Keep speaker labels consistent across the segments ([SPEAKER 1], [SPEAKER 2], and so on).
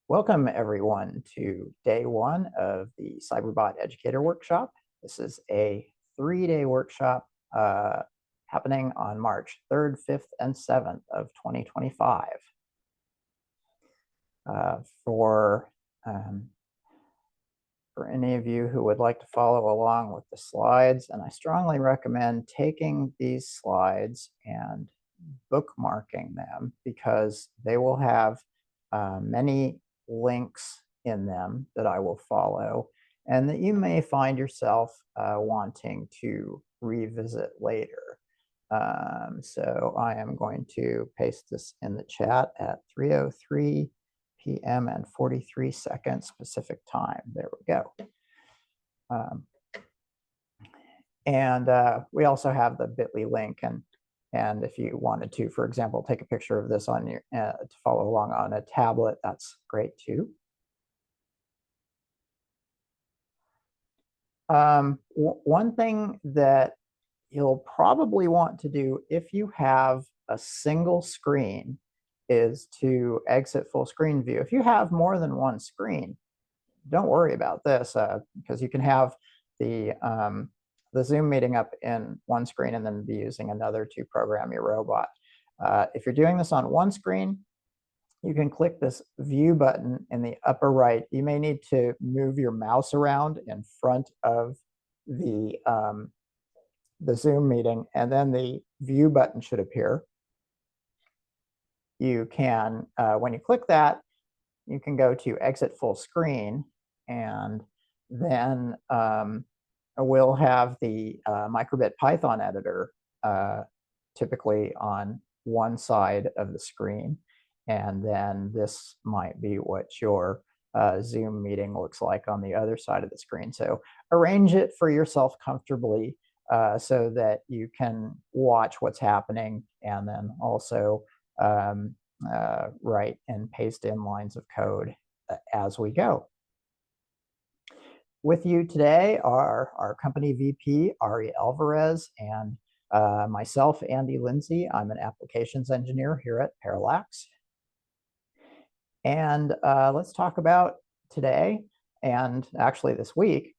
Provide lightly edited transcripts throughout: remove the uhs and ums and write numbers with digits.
[SPEAKER 1] Welcome everyone to day one of the Cyberbot Educator Workshop. This is a 3-day workshop happening on March 3rd, 5th, and 7th of 2025. For any of you who would like to follow along with the slides, and I strongly recommend taking these slides and bookmarking them because they will have many links in them that I will follow and that you may find yourself wanting to revisit later. So I am going to paste this in the chat at 3:03 p.m. and 43 seconds Pacific time. There we go. We also have the bit.ly link, and if you wanted to, for example, take a picture of this on your to follow along on a tablet, that's great too. One thing that you'll probably want to do if you have a single screen is to exit full screen view. If you have more than one screen, don't worry about this because you can have the Zoom meeting up in one screen and then be using another to program your robot. If you're doing this on one screen, you can click this view button in the upper right. You may need to move your mouse around in front of the Zoom meeting, and then the view button should appear. You can, when you click that, you can go to exit full screen, and then we'll have the microbit Python editor typically on one side of the screen, and then this might be what your Zoom meeting looks like on the other side of the screen. So arrange it for yourself comfortably so that you can watch what's happening and then also write and paste in lines of code as we go. With you today are our company VP, Ari Alvarez, and myself, Andy Lindsay. I'm an applications engineer here at Parallax. And let's talk about today and actually this week.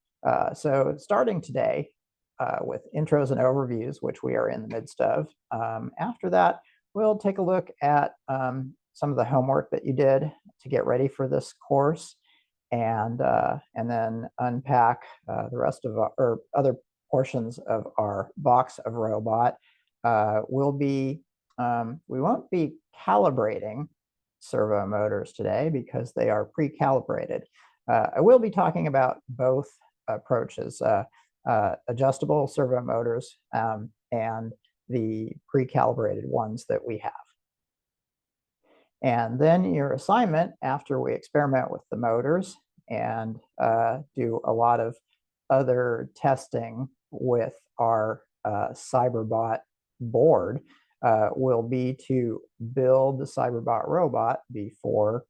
[SPEAKER 1] So starting today with intros and overviews, which we are in the midst of. After that, we'll take a look at some of the homework that you did to get ready for this course, and then unpack the rest of our, or other portions of our box of robot. We won't be calibrating servo motors today because they are pre-calibrated. I will be talking about both approaches, adjustable servo motors and the pre-calibrated ones that we have. And then your assignment after we experiment with the motors and do a lot of other testing with our Cyberbot board will be to build the Cyberbot robot before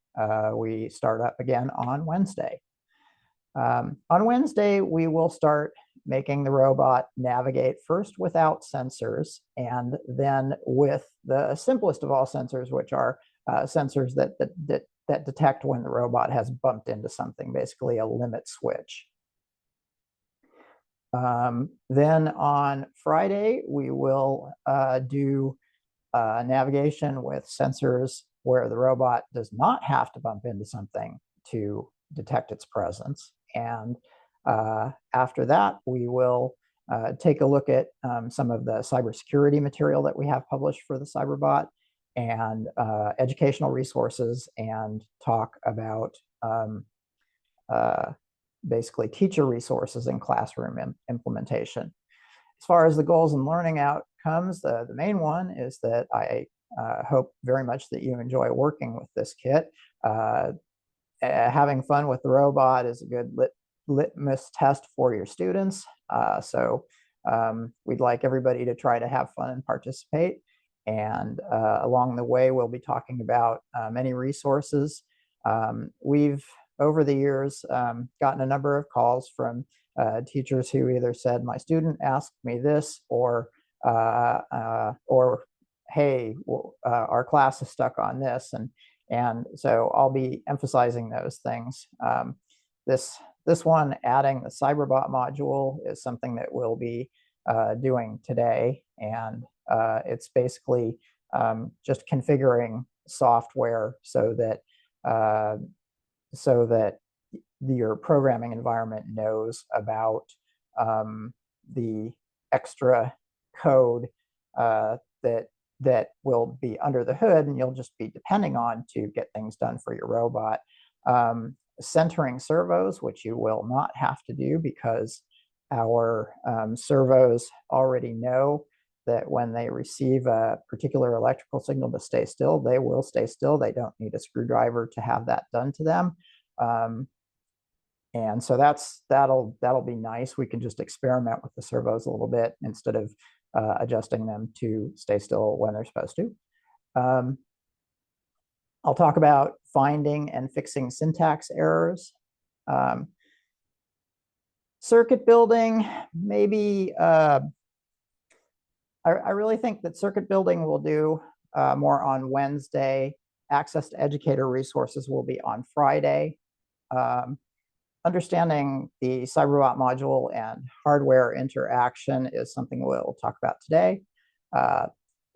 [SPEAKER 1] we start up again on Wednesday. On Wednesday, we will start making the robot navigate first without sensors and then with the simplest of all sensors, which are sensors that detect when the robot has bumped into something, basically a limit switch. Then on Friday, we will do navigation with sensors where the robot does not have to bump into something to detect its presence. And after that, we will take a look at some of the cybersecurity material that we have published for the Cyberbot and educational resources, and talk about basically teacher resources and classroom implementation. As far as the goals and learning outcomes, the main one is that I hope very much that you enjoy working with this kit. Having fun with the robot is a good litmus test for your students. So we'd like everybody to try to have fun and participate. And along the way, we'll be talking about many resources. We've, over the years, gotten a number of calls from teachers who either said, my student asked me this, or hey, our class is stuck on this. And so I'll be emphasizing those things. This one, adding the Cyberbot module, is something that we'll be doing today. And it's basically just configuring software so that your programming environment knows about the extra code that will be under the hood, and you'll just be depending on to get things done for your robot. Centering servos, which you will not have to do because our servos already know that when they receive a particular electrical signal to stay still, they will stay still. They don't need a screwdriver to have that done to them. And so that'll be nice. We can just experiment with the servos a little bit instead of adjusting them to stay still when they're supposed to. I'll talk about finding and fixing syntax errors. Circuit building, maybe, I really think that circuit building will do more on Wednesday. Access to educator resources will be on Friday. Understanding the Cyberbot module and hardware interaction is something we'll talk about today.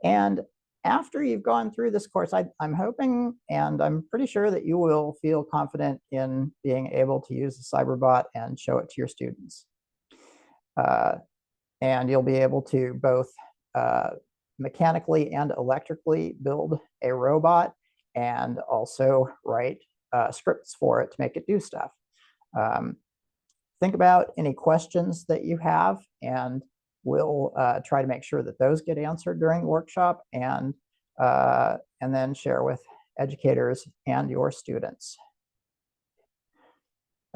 [SPEAKER 1] And after you've gone through this course, I'm hoping, and I'm pretty sure that you will feel confident in being able to use the Cyberbot and show it to your students. And you'll be able to both mechanically and electrically build a robot and also write scripts for it to make it do stuff. Think about any questions that you have, and we'll try to make sure that those get answered during the workshop, and then share with educators and your students.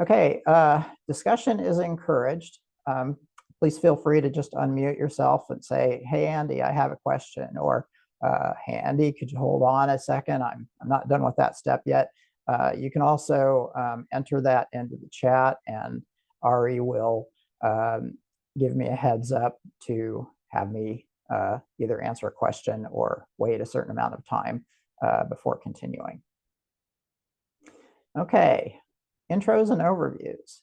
[SPEAKER 1] Okay, discussion is encouraged. Please feel free to just unmute yourself and say, "Hey, Andy, I have a question," or "Hey, Andy, could you hold on a second? I'm not done with that step yet." You can also enter that into the chat, and Ari will give me a heads up to have me either answer a question or wait a certain amount of time before continuing. Okay, intros and overviews.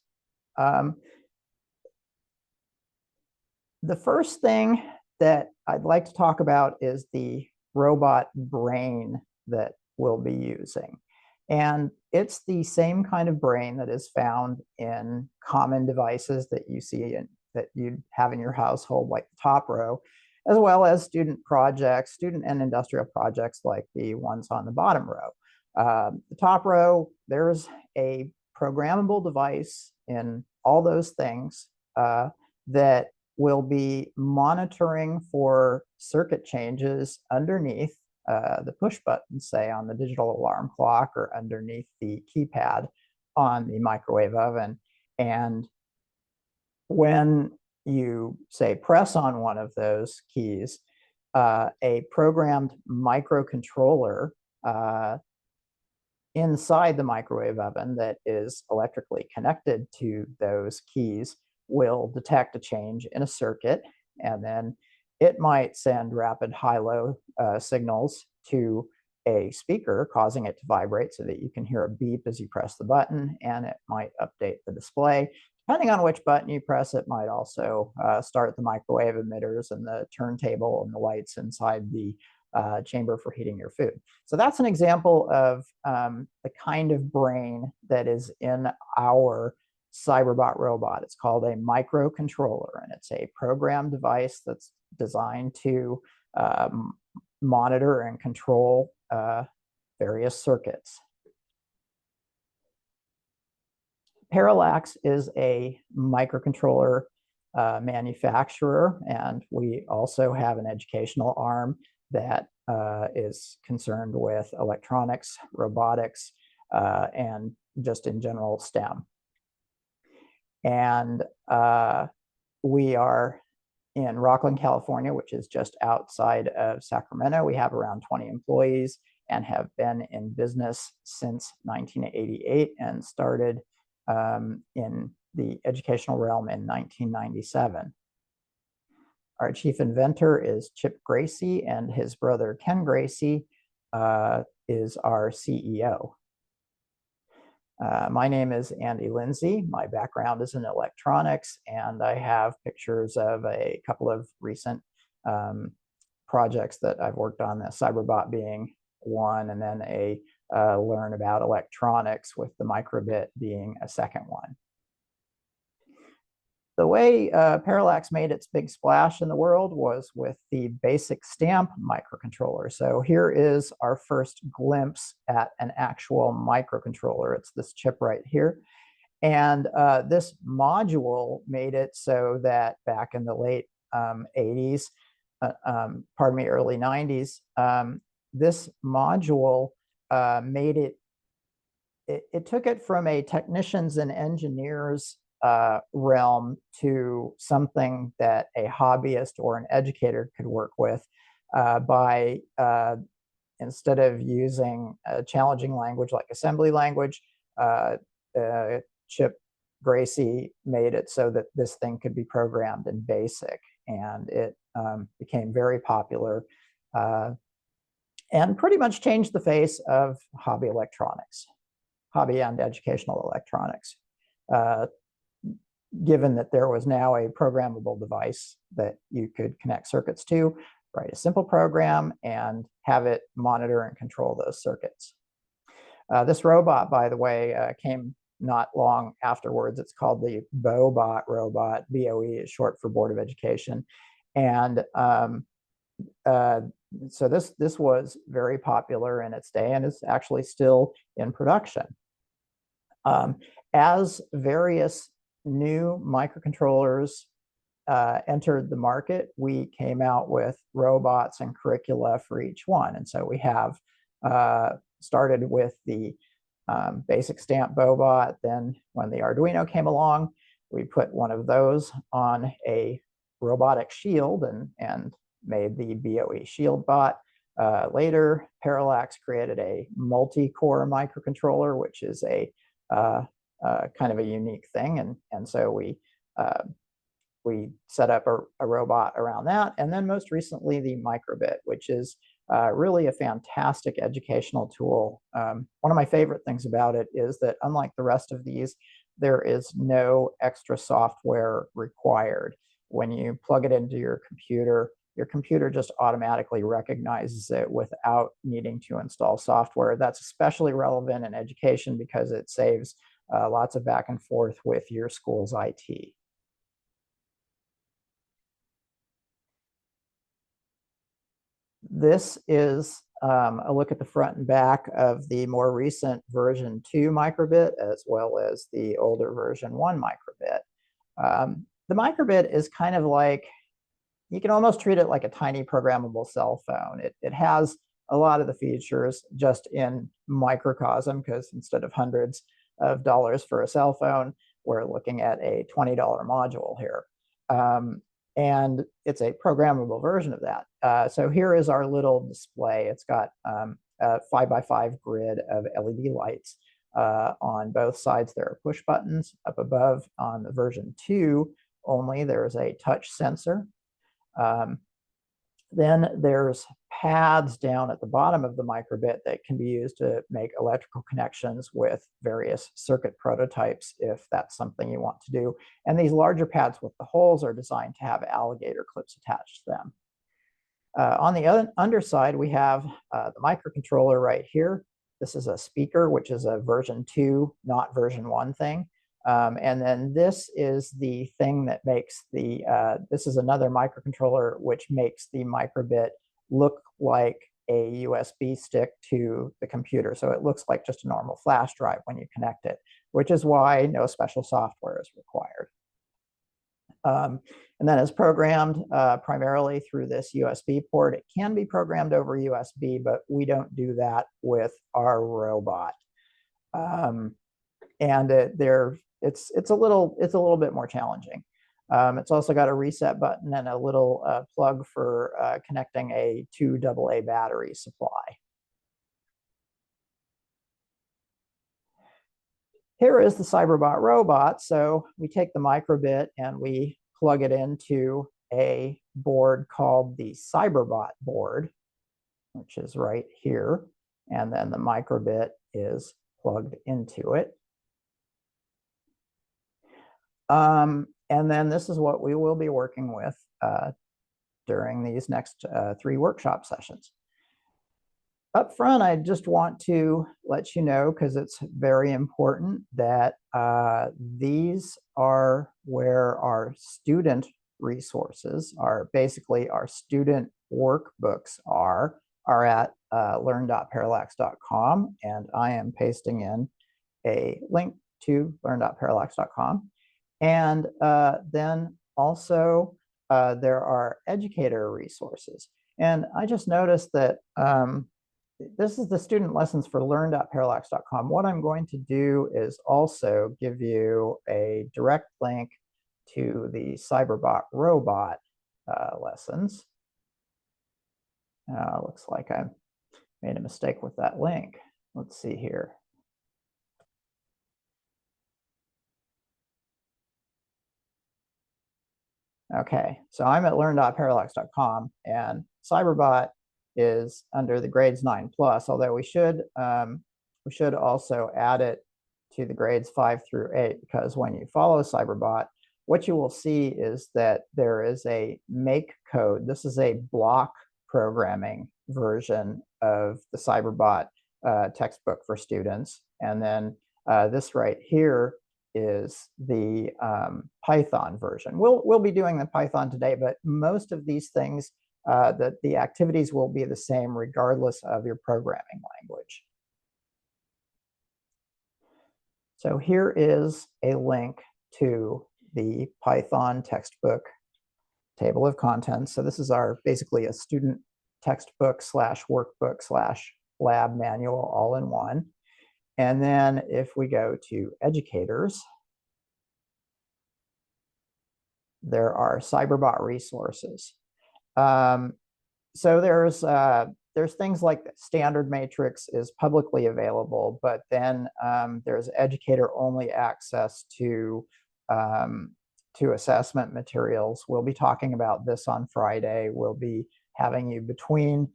[SPEAKER 1] The first thing that I'd like to talk about is the robot brain that we'll be using. And it's the same kind of brain that is found in common devices that you see that you have in your household, like the top row, as well as student projects, student and industrial projects like the ones on the bottom row. The top row, there's a programmable device in all those things that will be monitoring for circuit changes underneath the push button, say on the digital alarm clock or underneath the keypad on the microwave oven. And when you, say, press on one of those keys, a programmed microcontroller inside the microwave oven that is electrically connected to those keys will detect a change in a circuit, and then it might send rapid high-low signals to a speaker, causing it to vibrate so that you can hear a beep as you press the button, and it might update the display. Depending on which button you press, it might also start the microwave emitters and the turntable and the lights inside the chamber for heating your food. So that's an example of the kind of brain that is in our Cyberbot robot. It's called a microcontroller, and it's a programmed device that's designed to monitor and control various circuits. Parallax is a microcontroller manufacturer, and we also have an educational arm that is concerned with electronics, robotics, and just in general STEM. And we are in Rocklin, California, which is just outside of Sacramento. We have around 20 employees and have been in business since 1988 and started in the educational realm in 1997. Our chief inventor is Chip Gracie, and his brother Ken Gracie is our CEO. My name is Andy Lindsay. My background is in electronics, and I have pictures of a couple of recent projects that I've worked on, the Cyberbot being one, and then a learn about electronics with the microbit being a second one. The way Parallax made its big splash in the world was with the basic stamp microcontroller. So here is our first glimpse at an actual microcontroller. It's this chip right here. And this module made it so that back in the late 80s, early 90s, this module made it took it from a technicians and engineers realm to something that a hobbyist or an educator could work with by instead of using a challenging language like assembly language, Chip Gracie made it so that this thing could be programmed in BASIC, and it became very popular and pretty much changed the face of hobby electronics, hobby and educational electronics. Given that there was now a programmable device that you could connect circuits to, write a simple program, and have it monitor and control those circuits. This robot, by the way, came not long afterwards. It's called the BOBot robot. BOE is short for Board of Education. And so this was very popular in its day and is actually still in production. As various new microcontrollers entered the market, we came out with robots and curricula for each one. And so we have started with the basic stamp BOBot. Then when the Arduino came along, we put one of those on a robotic shield and made the BOE Shield Bot. Later, Parallax created a multi-core microcontroller, which is a kind of a unique thing, and so we set up a robot around that, and then most recently the microbit, which is really a fantastic educational tool. One of my favorite things about it is that unlike the rest of these, there is no extra software required. When you plug it into your computer just automatically recognizes it without needing to install software. That's especially relevant in education because it saves lots of back and forth with your school's IT. This is a look at the front and back of the more recent version 2 microbit, as well as the older version 1 microbit. The microbit is kind of like, you can almost treat it like a tiny programmable cell phone. It has a lot of the features just in microcosm, because instead of hundreds of dollars for a cell phone, we're looking at a $20 module here. And it's a programmable version of that. So here is our little display. It's got a 5x5 grid of LED lights. On both sides, there are push buttons. Up above on the version 2 only, there's a touch sensor. Then there's pads down at the bottom of the microbit that can be used to make electrical connections with various circuit prototypes if that's something you want to do. And these larger pads with the holes are designed to have alligator clips attached to them. On the underside, we have the microcontroller right here. This is a speaker, which is a version 2, not version 1 thing. And then this is the thing that makes this is another microcontroller which makes the microbit look like a USB stick to the computer. So it looks like just a normal flash drive when you connect it, which is why no special software is required. And then it's programmed primarily through this USB port. It can be programmed over USB, but we don't do that with our robot. And it's a little bit more challenging. It's also got a reset button and a little plug for connecting a 2 AA battery supply. Here is the Cyberbot robot. So we take the microbit and we plug it into a board called the Cyberbot board. which is right here, and then the microbit is plugged into it. And then this is what we will be working with during these next 3 workshop sessions. Up front, I just want to let you know, because it's very important, that these are where our student resources are. Basically, our student workbooks are at learn.parallax.com, and I am pasting in a link to learn.parallax.com. And then also there are educator resources. And I just noticed that this is the student lessons for learn.parallax.com. What I'm going to do is also give you a direct link to the Cyberbot robot lessons. Looks like I made a mistake with that link. Let's see here. Okay, so I'm at learn.parallax.com, and Cyberbot is under the grades 9 plus, although we should also add it to the grades 5 through 8, because when you follow Cyberbot, what you will see is that there is a make code. This is a block programming version of the Cyberbot textbook for students. And then this right here is the Python version. We'll be doing the Python today, but most of these things, the activities will be the same regardless of your programming language. So here is a link to the Python textbook table of contents. So this is basically a student textbook / workbook / lab manual all in one. And then if we go to educators, there are Cyberbot resources. So there's things like standard matrix is publicly available, but then there's educator only access to assessment materials. We'll be talking about this on Friday. We'll be having you between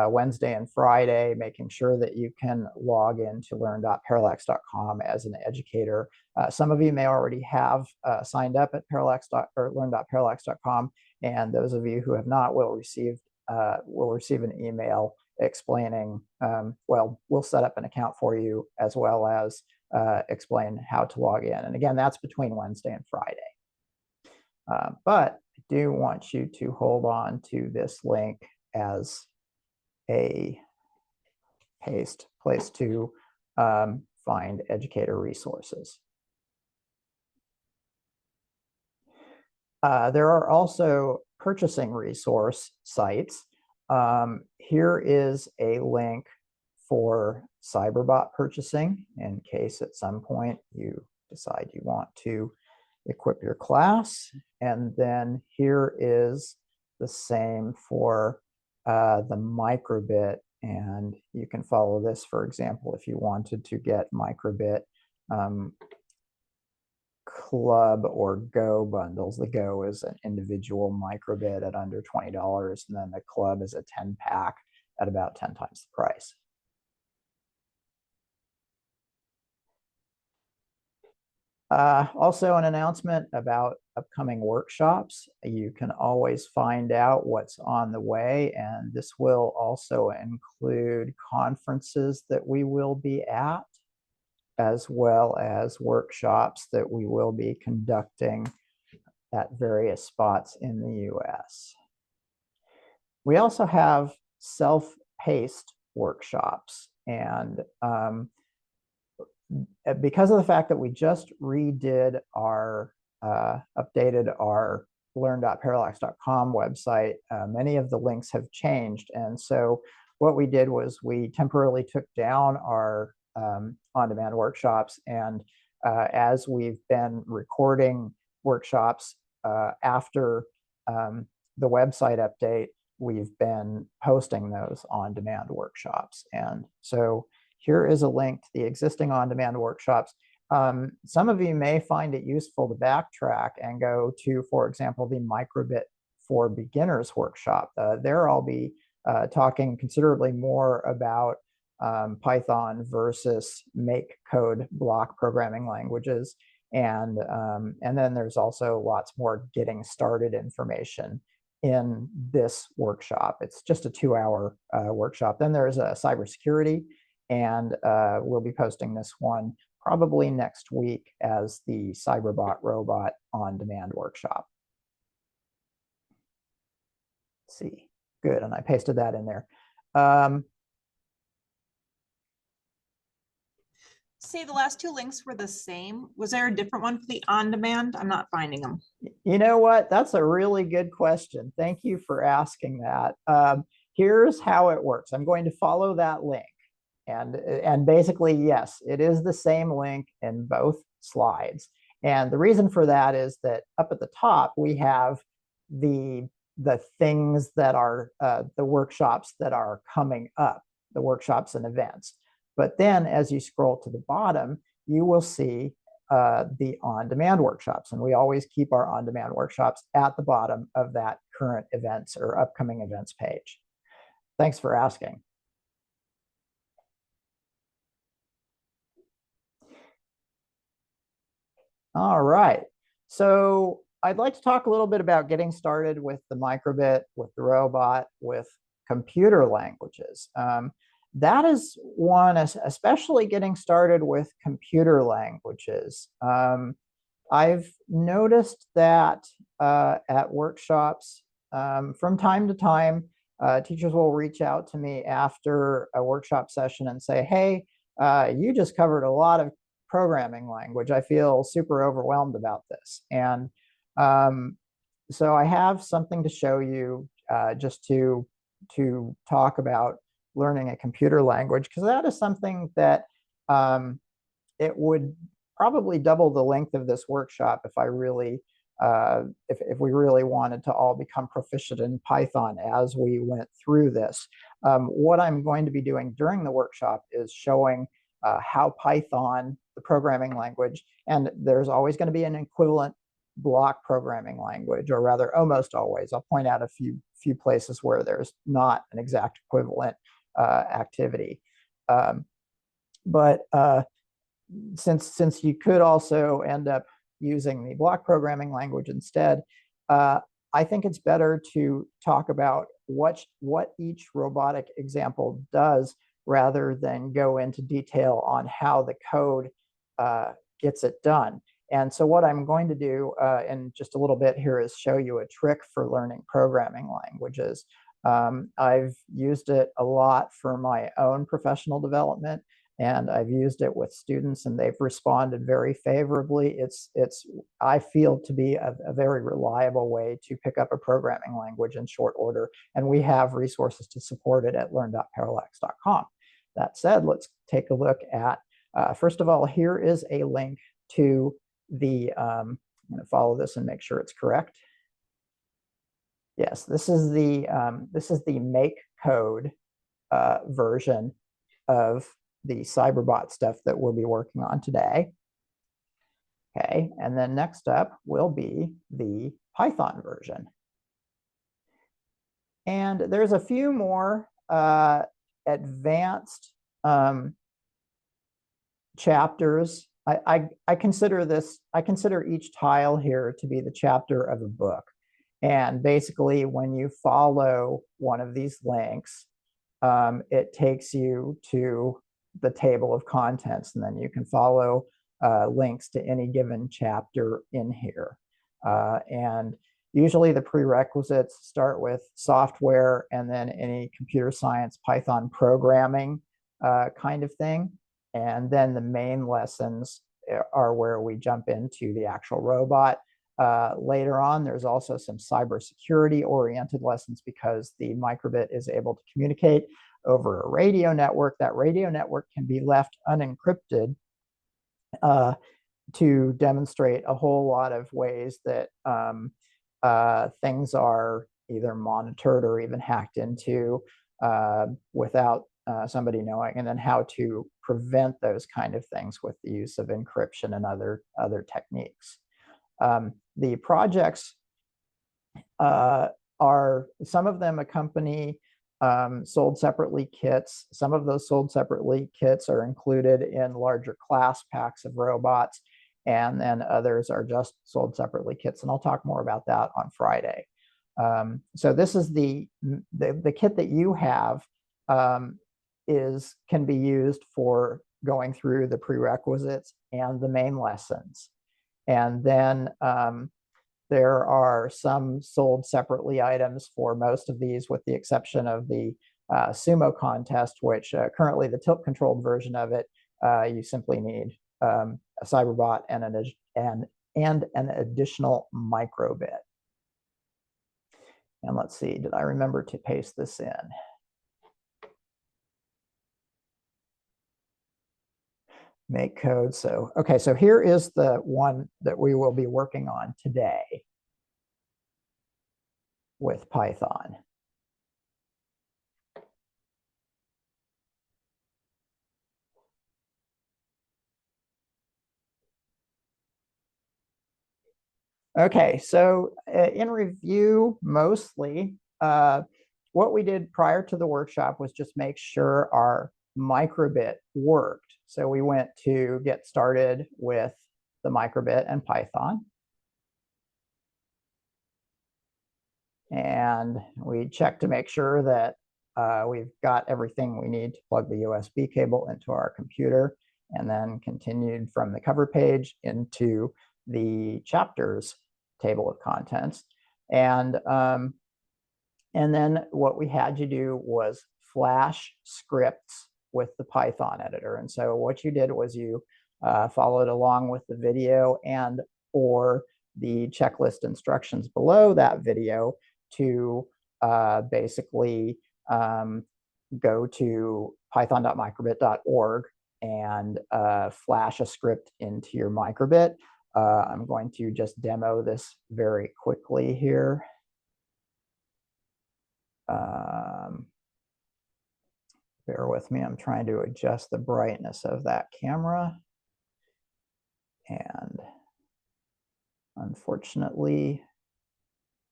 [SPEAKER 1] Wednesday and Friday, making sure that you can log into learn.parallax.com as an educator. Some of you may already have signed up at learn.parallax.com, and those of you who have not will receive an email explaining, well, we'll set up an account for you, as well as explain how to log in. And again, that's between Wednesday and Friday. But I do want you to hold on to this link as a paste place to find educator resources. There are also purchasing resource sites. Here is a link for Cyberbot purchasing, in case at some point you decide you want to equip your class. And then here is the same for the microbit, and you can follow this, for example, if you wanted to get microbit club or go bundles. The go is an individual microbit at under $20, and then the club is a 10-pack at about 10 times the price. Also, an announcement about upcoming workshops. You can always find out what's on the way, and this will also include conferences that we will be at, as well as workshops that we will be conducting at various spots in the US. We also have self-paced workshops, and because of the fact that we just redid our updated our learn.parallax.com website, many of the links have changed. And so what we did was we temporarily took down our on-demand workshops, and as we've been recording workshops after the website update, we've been posting those on-demand workshops. And so here is a link to the existing on-demand workshops. Some of you may find it useful to backtrack and go to, for example, the Microbit for Beginners workshop. There I'll be talking considerably more about Python versus make code block programming languages. And then there's also lots more getting started information in this workshop. It's just a 2-hour workshop. Then there's a cybersecurity, and we'll be posting this one probably next week as the Cyberbot Robot on Demand workshop. Let's see, good, and I pasted that in there.
[SPEAKER 2] Say the last two links were the same. Was there a different one for the on-demand? I'm not finding them.
[SPEAKER 1] You know what? That's a really good question. Thank you for asking that. Here's how it works. I'm going to follow that link. And basically, yes, it is the same link in both slides. And the reason for that is that up at the top, we have the things that are the workshops that are coming up, the workshops and events. But then as you scroll to the bottom, you will see the on-demand workshops. And we always keep our on-demand workshops at the bottom of that current events or upcoming events page. Thanks for asking. All right. So I'd like to talk a little bit about getting started with the microbit, with the robot, with computer languages. That is one, especially getting started with computer languages. I've noticed that at workshops, from time to time, teachers will reach out to me after a workshop session and say, hey, you just covered a lot of programming language. I feel super overwhelmed about this. And so I have something to show you just to talk about learning a computer language, because that is something that it would probably double the length of this workshop if I really, if we really wanted to all become proficient in Python as we went through this. What I'm going to be doing during the workshop is showing how Python, the programming language, and there's always going to be an equivalent block programming language, or rather almost always. I'll point out a few places where there's not an exact equivalent activity. But since you could also end up using the block programming language instead, I think it's better to talk about what each robotic example does rather than go into detail on how the code gets it done. And so what I'm going to do in just a little bit here is show you a trick for learning programming languages. I've used it a lot for my own professional development, and I've used it with students, and they've responded very favorably. It's I feel to be a very reliable way to pick up a programming language in short order, and we have resources to support it at learn.parallax.com. That said, let's take a look at, first of all, here is a link to the, I'm going to follow this and make sure it's correct. Yes, this is the make code version of the Cyberbot stuff that we'll be working on today. Okay, and then next up will be the Python version. And there's a few more advanced chapters. I consider each tile here to be the chapter of a book. And basically, when you follow one of these links, it takes you to the table of contents, and then you can follow links to any given chapter in here. And usually the prerequisites start with software and then any computer science, Python programming kind of thing. And then the main lessons are where we jump into the actual robot. Later on, there's also some cybersecurity oriented lessons because the microbit is able to communicate over a radio network. That radio network can be left unencrypted to demonstrate a whole lot of ways that things are either monitored or even hacked into without somebody knowing, and then how to prevent those kind of things with the use of encryption and other techniques. The projects are, some of them accompany sold separately kits. Some of those sold separately kits are included in larger class packs of robots, and then others are just sold separately kits. And I'll talk more about that on Friday. So this is the kit that you have can be used for going through the prerequisites and the main lessons. And then there are some sold separately items for most of these, with the exception of the sumo contest, which currently the tilt controlled version of it, you simply need a Cyberbot and an additional microbit. And let's see, did I remember to paste this in? Make code. So, okay, so here is the one that we will be working on today with Python. Okay, so in review, mostly, what we did prior to the workshop was just make sure our microbit worked. So we went to get started with the microbit and Python. And we checked to make sure that we've got everything we need to plug the USB cable into our computer, and then continued from the cover page into the chapters table of contents. And then what we had you do was flash scripts with the Python editor. And so what you did was you followed along with the video and or the checklist instructions below that video to basically go to python.microbit.org and flash a script into your microbit. I'm going to just demo this very quickly here. Bear with me, I'm trying to adjust the brightness of that camera. And unfortunately,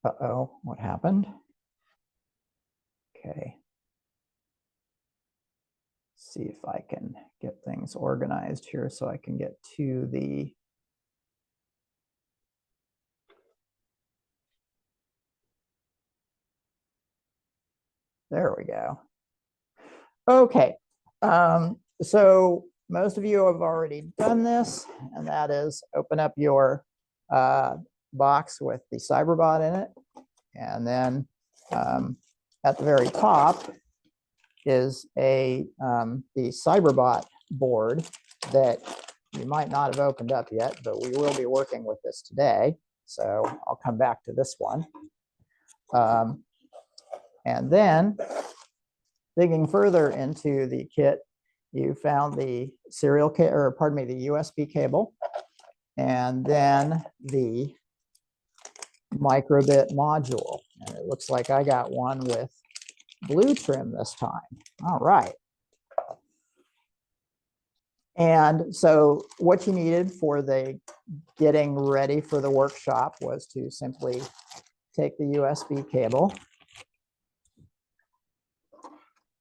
[SPEAKER 1] uh-oh, what happened? Okay. See if I can get things organized here so I can get to the there we go. Okay, so most of you have already done this, and that is open up your box with the Cyberbot in it, and then at the very top is the Cyberbot board that you might not have opened up yet, but we will be working with this today. So I'll come back to this one. And then digging further into the kit, you found the the USB cable, and then the microbit module. And it looks like I got one with blue trim this time. All right. And so what you needed for the getting ready for the workshop was to simply take the USB cable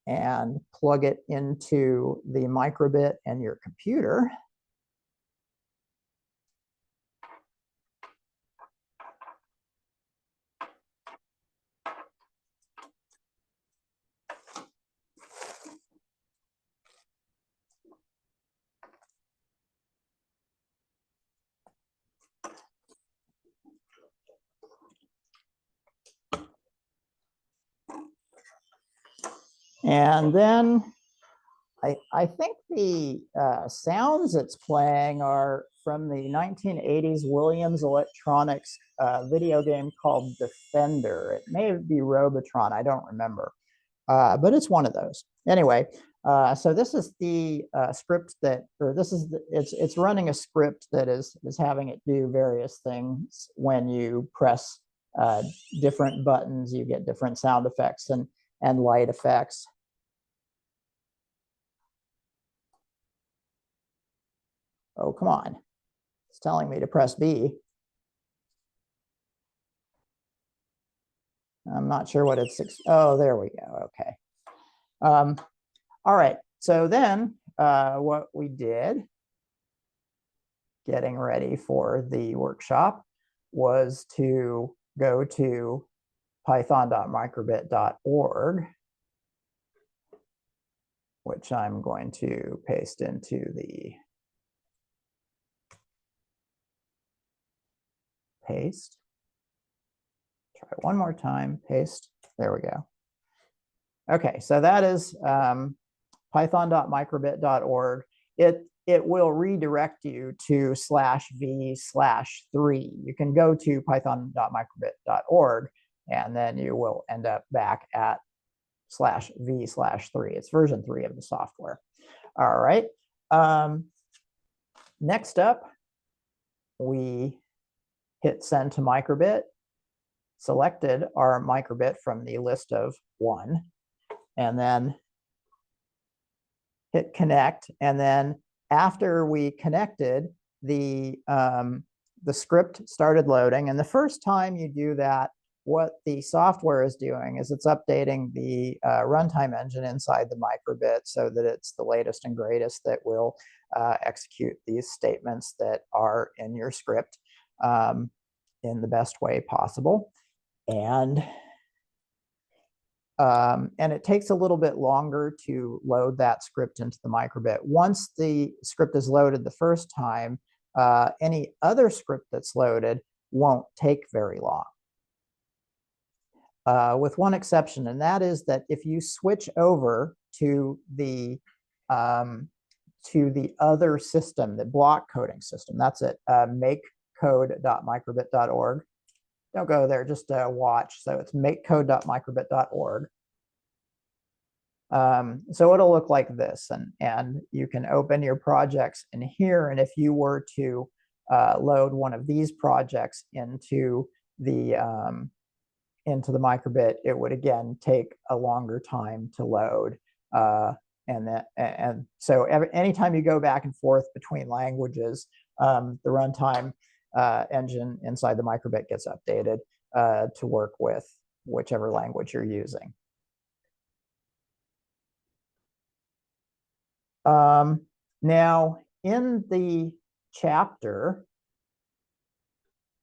[SPEAKER 1] and plug it into the microbit and your computer. And then I think the sounds it's playing are from the 1980s Williams Electronics video game called Defender. It may be Robotron, I don't remember, but it's one of those. Anyway, so this is the script that, or this is it's running a script that is having it do various things. When you press different buttons, you get different sound effects and light effects. Oh, come on. It's telling me to press B. I'm not sure what it's, oh, there we go, okay. All right, so then what we did, getting ready for the workshop, was to go to python.microbit.org, which I'm going to paste into the paste. Try one more time, paste, there we go. Okay, so that is python.microbit.org. It will redirect you to /v/3. You can go to python.microbit.org and then you will end up back at /v/3. It's version 3 of the software. All right. Next up, we hit send to microbit, selected our microbit from the list of 1, and then hit connect. And then after we connected, the script started loading. And the first time you do that, what the software is doing is it's updating the runtime engine inside the microbit so that it's the latest and greatest that will execute these statements that are in your script in the best way possible. And it takes a little bit longer to load that script into the microbit. Once the script is loaded the first time, any other script that's loaded won't take very long. With one exception, and that is that if you switch over to the other system, the block coding system, that's at makecode.microbit.org. Don't go there, just watch. So it's makecode.microbit.org. So it'll look like this, and you can open your projects in here. And if you were to load one of these projects into the microbit, it would again take a longer time to load. And so anytime you go back and forth between languages, the runtime engine inside the microbit gets updated to work with whichever language you're using. Now, in the chapter,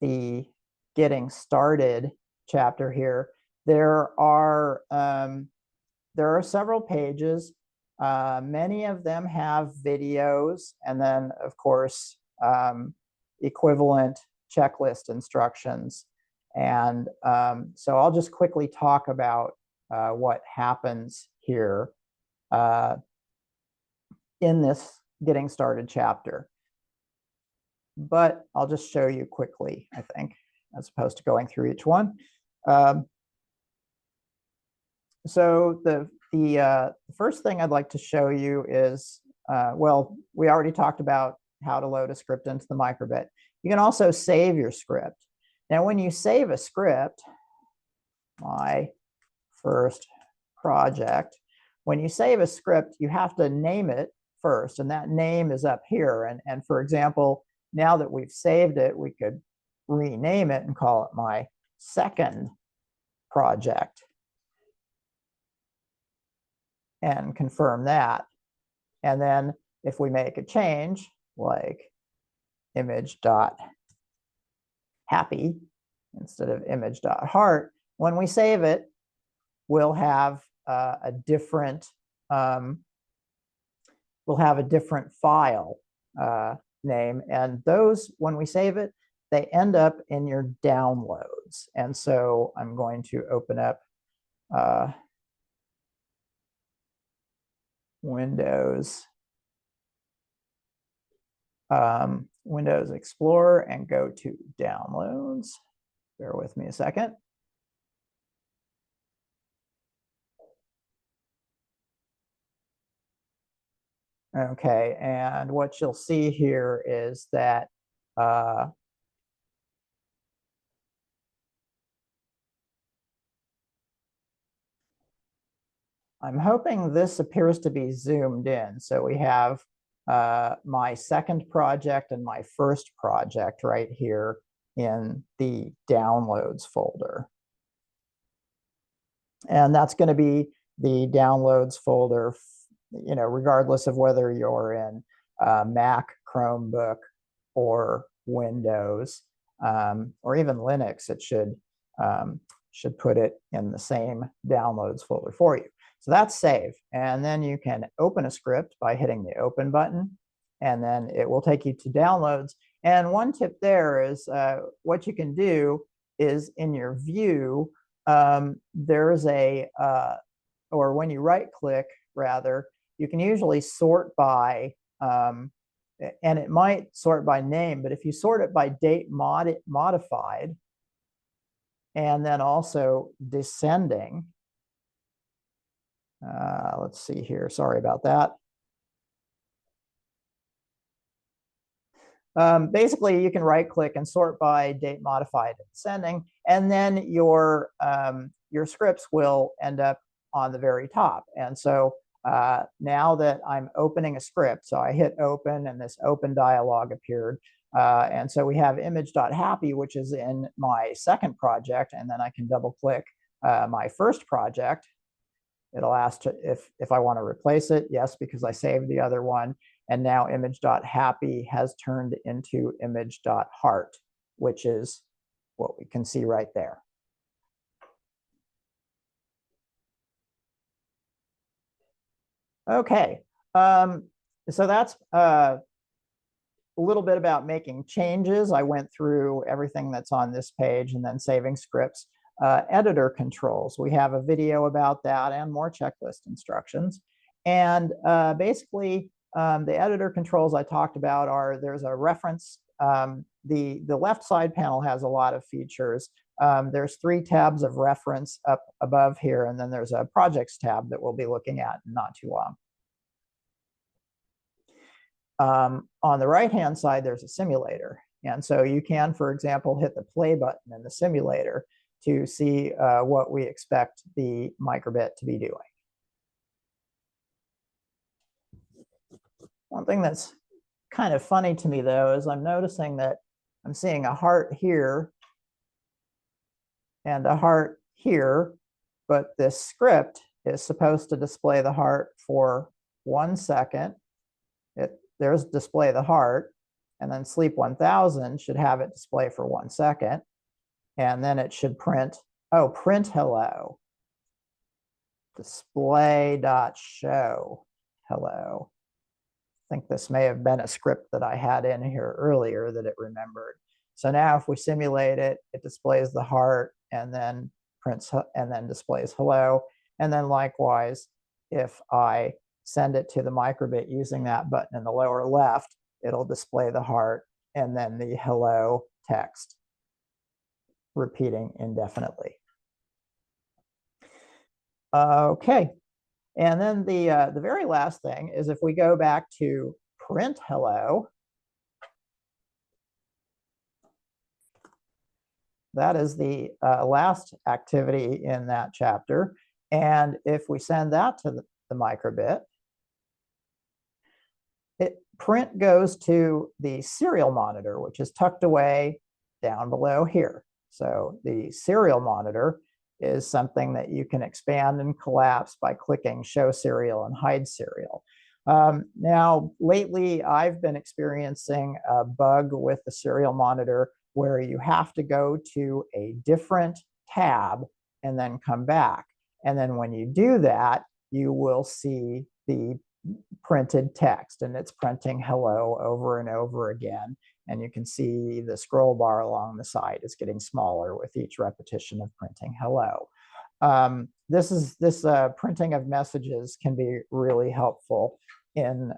[SPEAKER 1] the getting started chapter here, there are several pages. Many of them have videos, and then, of course, equivalent checklist instructions. And so I'll just quickly talk about what happens here in this getting started chapter. But I'll just show you quickly, I think, as opposed to going through each one. So the first thing I'd like to show you is, well, we already talked about how to load a script into the microbit. You can also save your script. Now, when you save a script, my first project, when you save a script, you have to name it first, and that name is up here. And for example, now that we've saved it, we could rename it and call it my second project and confirm that. And then if we make a change like image.happy instead of image.heart, when we save it, we'll have a different file name, and those, when we save it, they end up in your downloads. And so I'm going to open up Windows Explorer and go to downloads. Bear with me a second. Okay, and what you'll see here is that I'm hoping this appears to be zoomed in. So we have my second project and my first project right here in the downloads folder. And that's going to be the downloads folder, regardless of whether you're in Mac, Chromebook, or Windows, or even Linux. It should put it in the same downloads folder for you. So that's save. And then you can open a script by hitting the open button, and then it will take you to downloads. And one tip there is what you can do is in your view, there's or when you right click rather, you can usually sort by, and it might sort by name, but if you sort it by date modified, and then also descending, let's see here, sorry about that. Basically, you can right click and sort by date modified and descending, and then your scripts will end up on the very top. And so now that I'm opening a script, so I hit open and this open dialog appeared. And so we have image.happy, which is in my second project, and then I can double click my first project. It'll ask if I want to replace it. Yes, because I saved the other one. And now image.happy has turned into image.heart, which is what we can see right there. Okay, so that's a little bit about making changes. I went through everything that's on this page and then saving scripts. Editor controls, we have a video about that and more checklist instructions. And basically, the editor controls I talked about are, there's a reference. The left side panel has a lot of features. There's 3 tabs of reference up above here, and then there's a projects tab that we'll be looking at in not too long. On the right-hand side, there's a simulator. And so you can, for example, hit the play button in the simulator to see what we expect the microbit to be doing. One thing that's kind of funny to me, though, is I'm noticing that I'm seeing a heart here and a heart here, but this script is supposed to display the heart for 1 second. There's display the heart, and then sleep 1000 should have it display for 1 second, and then it should print, print hello, display.show hello. I think this may have been a script that I had in here earlier that it remembered. So now if we simulate it, it displays the heart and then prints and then displays hello. And then likewise, if I send it to the microbit using that button in the lower left, it'll display the heart and then the hello text, repeating indefinitely. Okay, and then the very last thing is if we go back to print hello, that is the last activity in that chapter. And if we send that to the microbit, print goes to the serial monitor, which is tucked away down below here. So the serial monitor is something that you can expand and collapse by clicking show serial and hide serial. Now, lately, I've been experiencing a bug with the serial monitor where you have to go to a different tab and then come back. And then when you do that, you will see the printed text, and it's printing hello over and over again. And you can see the scroll bar along the side is getting smaller with each repetition of printing hello. This printing of messages can be really helpful in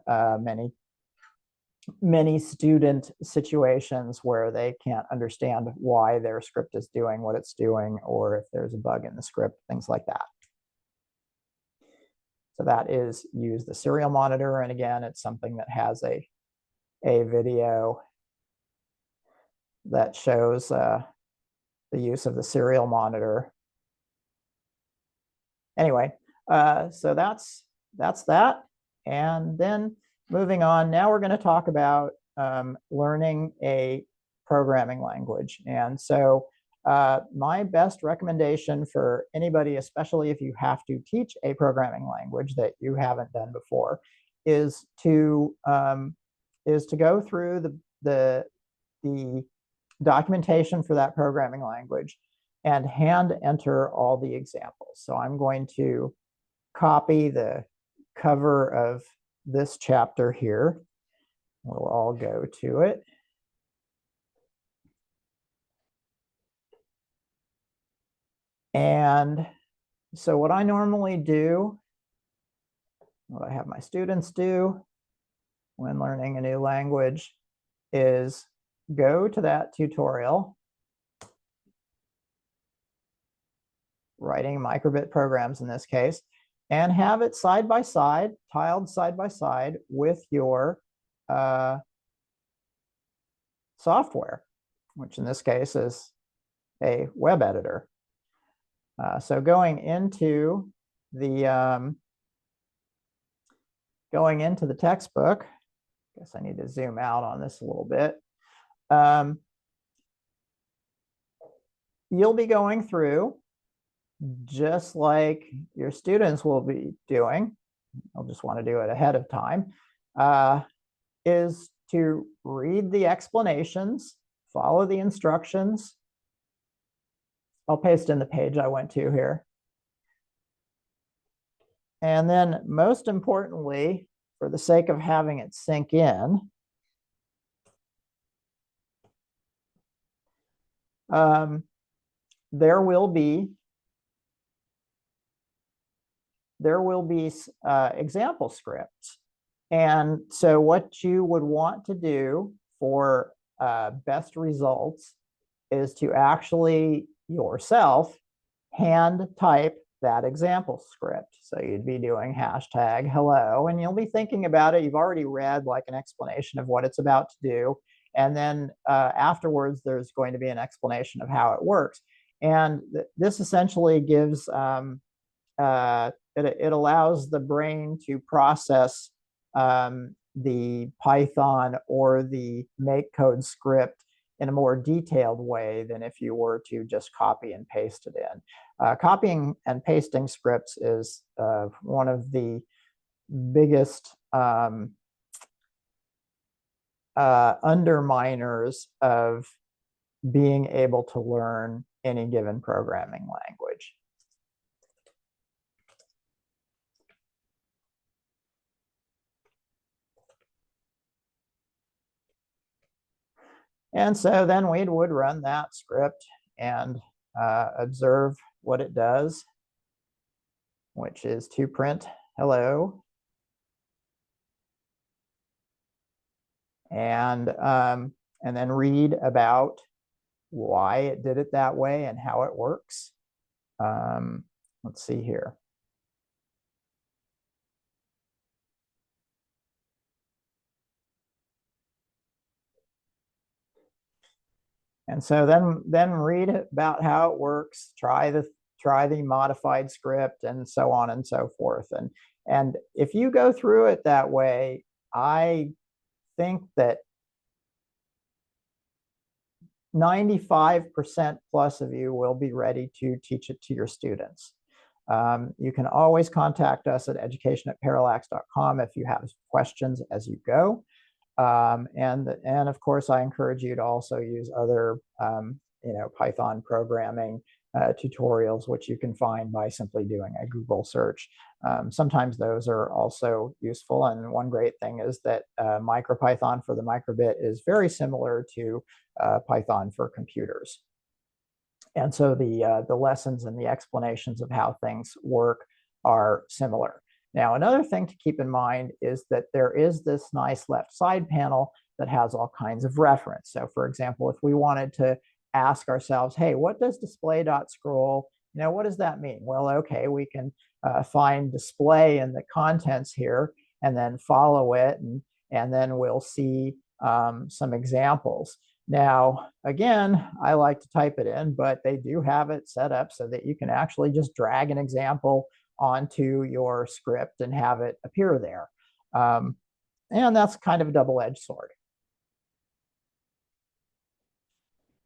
[SPEAKER 1] many student situations where they can't understand why their script is doing what it's doing, or if there's a bug in the script, things like that. So that is use the serial monitor. And again, it's something that has a video that shows the use of the serial monitor. Anyway, so that's that. And then moving on, now we're going to talk about learning a programming language. And so My best recommendation for anybody, especially if you have to teach a programming language that you haven't done before, is to go through the documentation for that programming language and hand enter all the examples. So I'm going to copy the cover of this chapter here. We'll all go to it. And so what I normally do, what I have my students do when learning a new language, is go to that tutorial, writing microbit programs in this case, and have it side by side, tiled side by side with your software, which in this case is a web editor. So going into the textbook, I guess I need to zoom out on this a little bit. You'll be going through just like your students will be doing. I'll just want to do it ahead of time, is to read the explanations, follow the instructions. I'll paste in the page I went to here. And then most importantly, for the sake of having it sink in, there will be example scripts. And so what you would want to do for best results is to actually yourself hand type that example script. So you'd be doing #hello, and you'll be thinking about it. You've already read like an explanation of what it's about to do. And then afterwards, there's going to be an explanation of how it works. And this essentially gives, it allows the brain to process the Python or the MakeCode script in a more detailed way than if you were to just copy and paste it in. Copying and pasting scripts is one of the biggest underminers of being able to learn any given programming language. And so then we would run that script and observe what it does, which is to print hello. And then read about why it did it that way and how it works. Let's see here. And so then read about how it works, try the modified script, and so on and so forth. And if you go through it that way, I think that 95% plus of you will be ready to teach it to your students. You can always contact us at education@parallax.com if you have questions as you go. And of course, I encourage you to also use other Python programming tutorials, which you can find by simply doing a Google search. Sometimes those are also useful. And one great thing is that MicroPython for the microbit is very similar to Python for computers. And so the lessons and the explanations of how things work are similar. Now, another thing to keep in mind is that there is this nice left side panel that has all kinds of reference. So for example, if we wanted to ask ourselves, hey, what does display.scroll, what does that mean? Well, okay, we can find display in the contents here and then follow it, and then we'll see some examples. Now, again, I like to type it in, but they do have it set up so that you can actually just drag an example onto your script and have it appear there. And that's kind of a double-edged sword.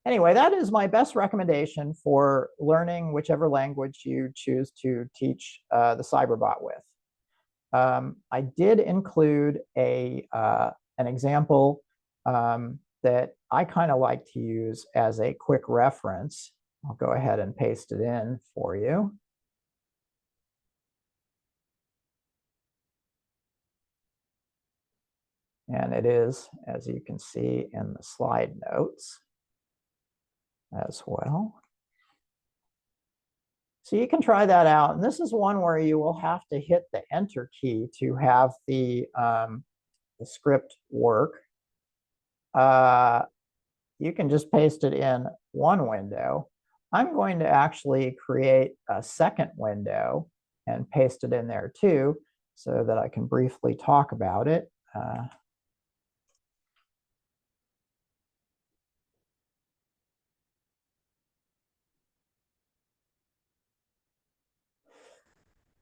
[SPEAKER 1] anyway, that is my best recommendation for learning whichever language you choose to teach the Cyberbot with. I did include an example that I kind of like to use as a quick reference. I'll go ahead and paste it in for you. And it is, as you can see in the slide notes as well. So you can try that out. And this is one where you will have to hit the enter key to have the script work. You can just paste it in one window. I'm going to actually create a second window and paste it in there too, so that I can briefly talk about it.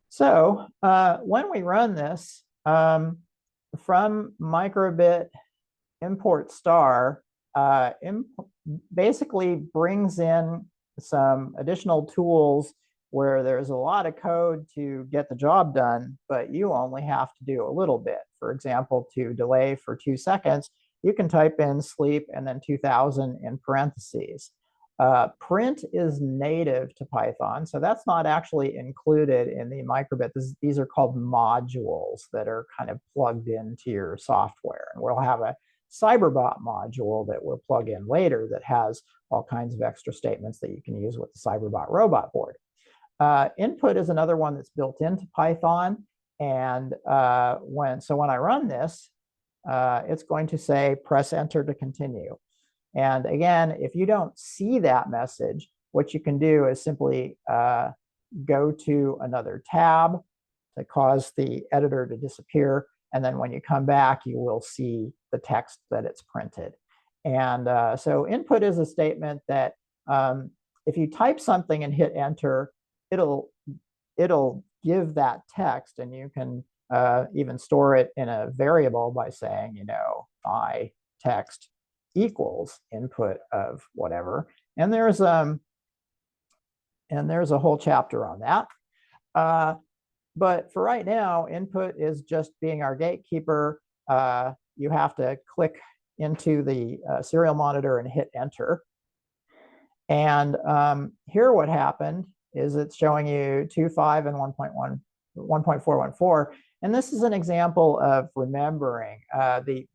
[SPEAKER 1] So when we run this, from microbit import star, basically brings in some additional tools where there's a lot of code to get the job done, but you only have to do a little bit. For example, to delay for 2 seconds, you can type in sleep and then 2000 in parentheses. Print is native to Python, so that's not actually included in the microbit. These are called modules that are kind of plugged into your software. And we'll have a Cyberbot module that we'll plug in later that has all kinds of extra statements that you can use with the Cyberbot robot board. Input is another one that's built into Python. And when I run this, it's going to say press enter to continue. And again, if you don't see that message, what you can do is simply go to another tab to cause the editor to disappear. And then when you come back, you will see the text that it's printed. And so input is a statement that if you type something and hit enter, it'll give that text, and you can even store it in a variable by saying, my text equals input of whatever. And there's a whole chapter on that. But for right now, input is just being our gatekeeper. You have to click into the serial monitor and hit enter. And here what happened is it's showing you 2.5 and 1.414. And this is an example of remembering. The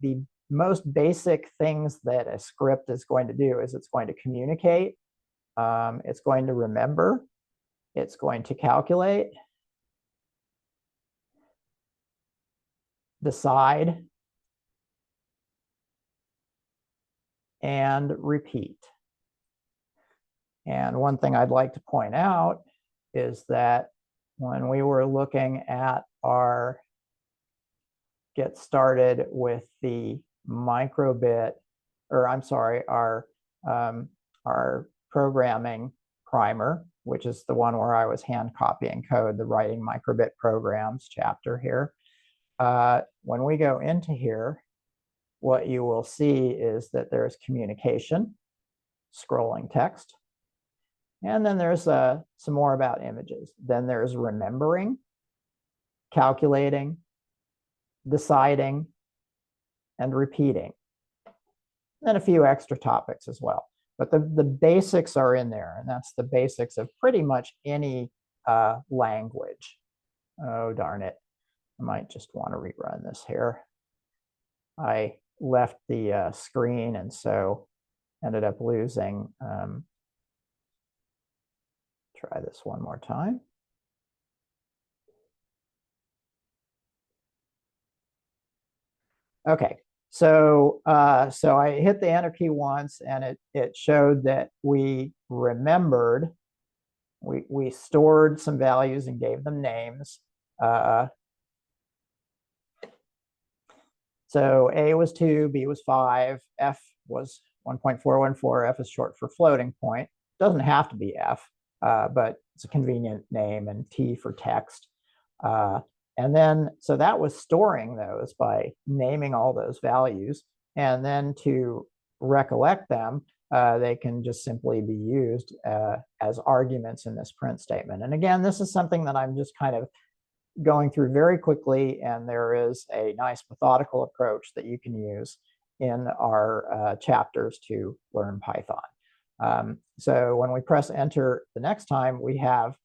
[SPEAKER 1] most basic things that a script is going to do is it's going to communicate, it's going to remember, it's going to calculate, decide, and repeat. And one thing I'd like to point out is that when we were looking at our get started with the microbit, or I'm sorry, our programming primer, which is the one where I was hand copying code, the writing microbit programs chapter here. When we go into here, what you will see is that there's communication, scrolling text, and then there's some more about images. Then there's remembering, calculating, deciding, and repeating. And a few extra topics as well. But the basics are in there, and that's the basics of pretty much any language. Oh, darn it. I might just want to rerun this here. I left the screen and so ended up losing. Try this one more time. Okay, so I hit the enter key once, and it showed that we remembered. We stored some values and gave them names. So A was 2, B was 5, F was 1.414. F is short for floating point. Doesn't have to be F, but it's a convenient name, and T for text. And then, so that was storing those by naming all those values. And then to recollect them, they can just simply be used as arguments in this print statement. And again, this is something that I'm just kind of going through very quickly, and there is a nice methodical approach that you can use in our chapters to learn Python. So when we press enter the next time, we have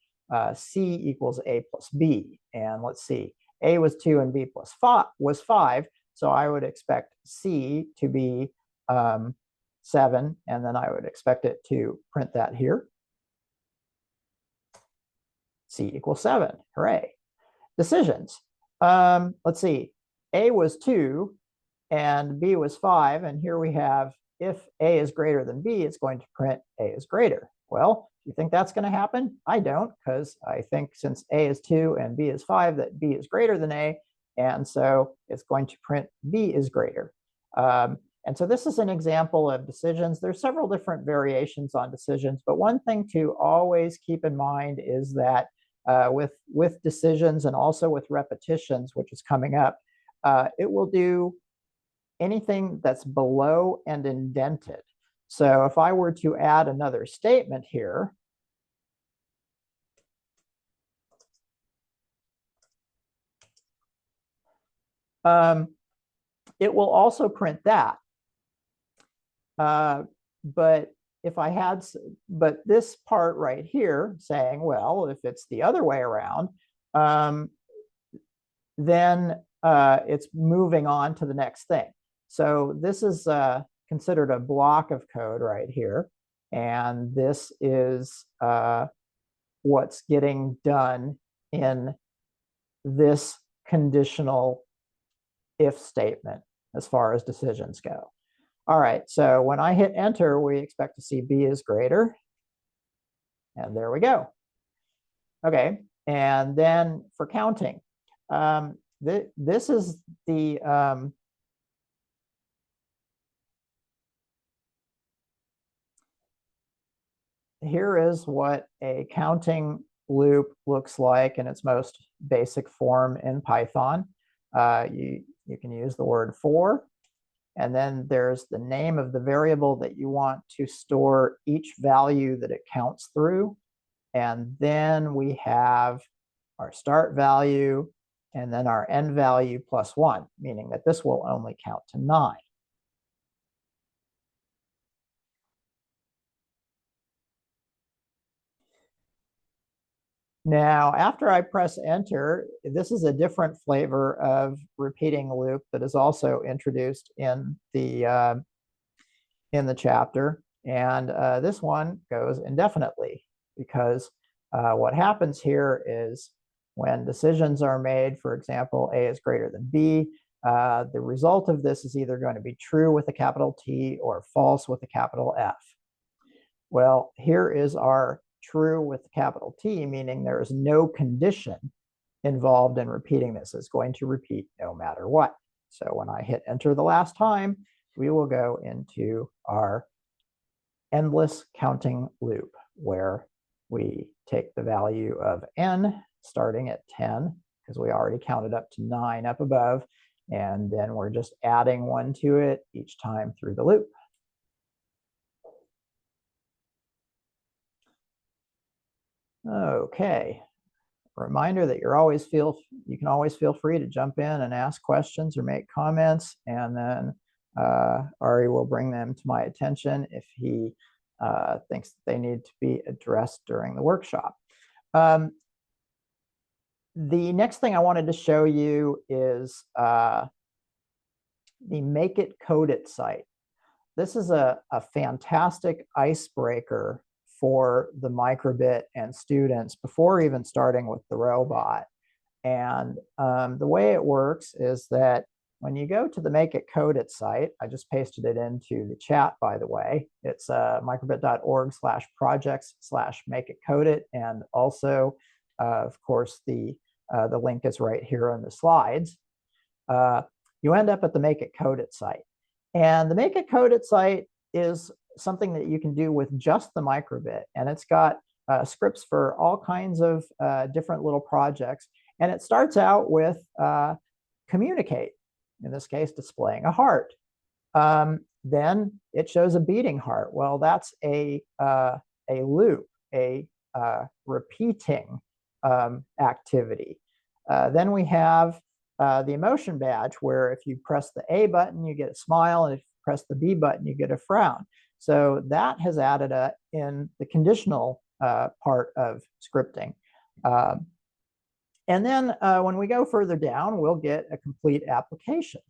[SPEAKER 1] C equals A plus B. And let's see, A was 2 and B plus 5 was 5. So I would expect C to be 7, and then I would expect it to print that here. C equals 7, hooray. Decisions. Let's see, A was 2 and B was 5, and here we have if A is greater than B, it's going to print A is greater. Well, do you think that's going to happen? I don't, because I think since A is 2 and B is 5, that B is greater than A, and so it's going to print B is greater. And so this is an example of decisions. There's several different variations on decisions, but one thing to always keep in mind is that with decisions and also with repetitions, which is coming up, it will do anything that's below and indented. So if I were to add another statement here, it will also print that. But if I had, but this part right here saying, well, if it's the other way around, then it's moving on to the next thing. So this is considered a block of code right here. And this is what's getting done in this conditional if statement as far as decisions go. All right, so when I hit enter, we expect to see B is greater. And there we go. Okay, and then for counting, this is the here is what a counting loop looks like in its most basic form in Python. You can use the word for, and then there's the name of the variable that you want to store each value that it counts through. And then we have our start value and then our end value plus 1, meaning that this will only count to 9. Now, after I press enter, this is a different flavor of repeating loop that is also introduced in the chapter. And this one goes indefinitely, because what happens here is when decisions are made, for example, A is greater than B, the result of this is either going to be true with a capital T or false with a capital F. Well, here is our true with capital T, meaning there is no condition involved in repeating this. It's going to repeat no matter what. So when I hit enter the last time, we will go into our endless counting loop, where we take the value of n starting at 10, because we already counted up to 9 up above, and then we're just adding 1 to it each time through the loop. Okay, reminder that you can always feel free to jump in and ask questions or make comments, and then Ari will bring them to my attention if he thinks that they need to be addressed during the workshop. The next thing I wanted to show you is the Make It Code It site. This is a fantastic icebreaker for the microbit and students before even starting with the robot. And the way it works is that when you go to the Make It Code It site, I just pasted it into the chat, by the way. It's microbit.org/projects/make-it-code-it. And also, of course, the link is right here on the slides. You end up at the Make It Code It site. And the Make It Code It site is something that you can do with just the microbit. And it's got scripts for all kinds of different little projects. And it starts out with communicate, in this case, displaying a heart. then it shows a beating heart. Well, that's a loop, a repeating activity. Then we have the emotion badge, where if you press the A button, you get a smile, and if you press the B button, you get a frown. So that has added in the conditional part of scripting. And then when we go further down, we'll get a complete application.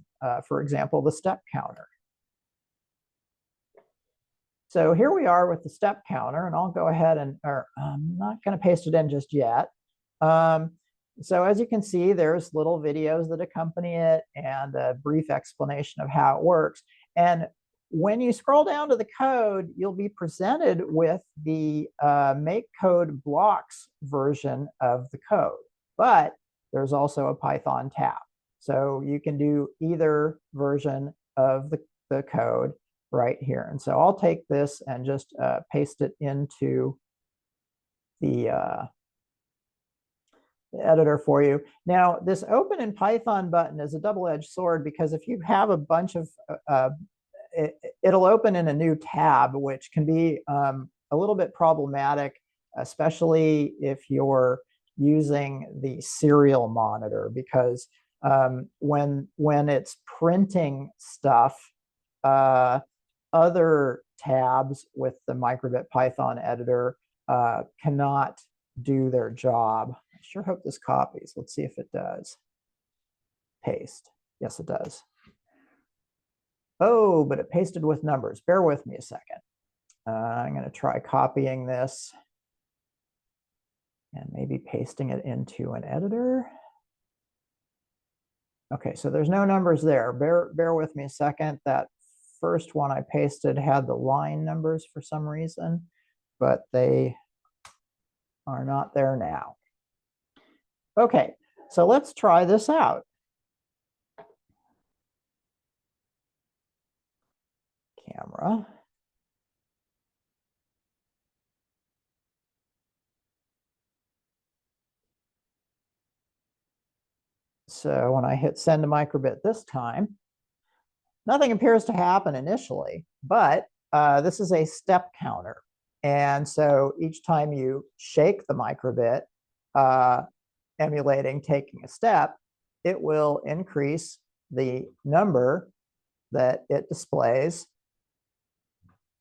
[SPEAKER 1] For example, the step counter. So here we are with the step counter, and I'll go ahead and, I'm not going to paste it in just yet. So as you can see, there's little videos that accompany it and a brief explanation of how it works. And when you scroll down to the code, you'll be presented with the make code blocks version of the code. But there's also a Python tab. So you can do either version of the code right here. And so I'll take this and just paste it into the editor for you. Now, this open in Python button is a double-edged sword, because if you have a bunch of, it'll open in a new tab, which can be a little bit problematic, especially if you're using the serial monitor, because when it's printing stuff, other tabs with the microbit Python editor cannot do their job. I sure hope this copies. Let's see if it does. Paste. Yes, it does. Oh, but it pasted with numbers. Bear with me a second. I'm going to try copying this and maybe pasting it into an editor. Okay, so there's no numbers there. Bear with me a second. That first one I pasted had the line numbers for some reason, but they are not there now. Okay, so let's try this out. Camera. So when I hit send to microbit this time, nothing appears to happen initially, but this is a step counter. And so each time you shake the microbit, emulating taking a step, it will increase the number that it displays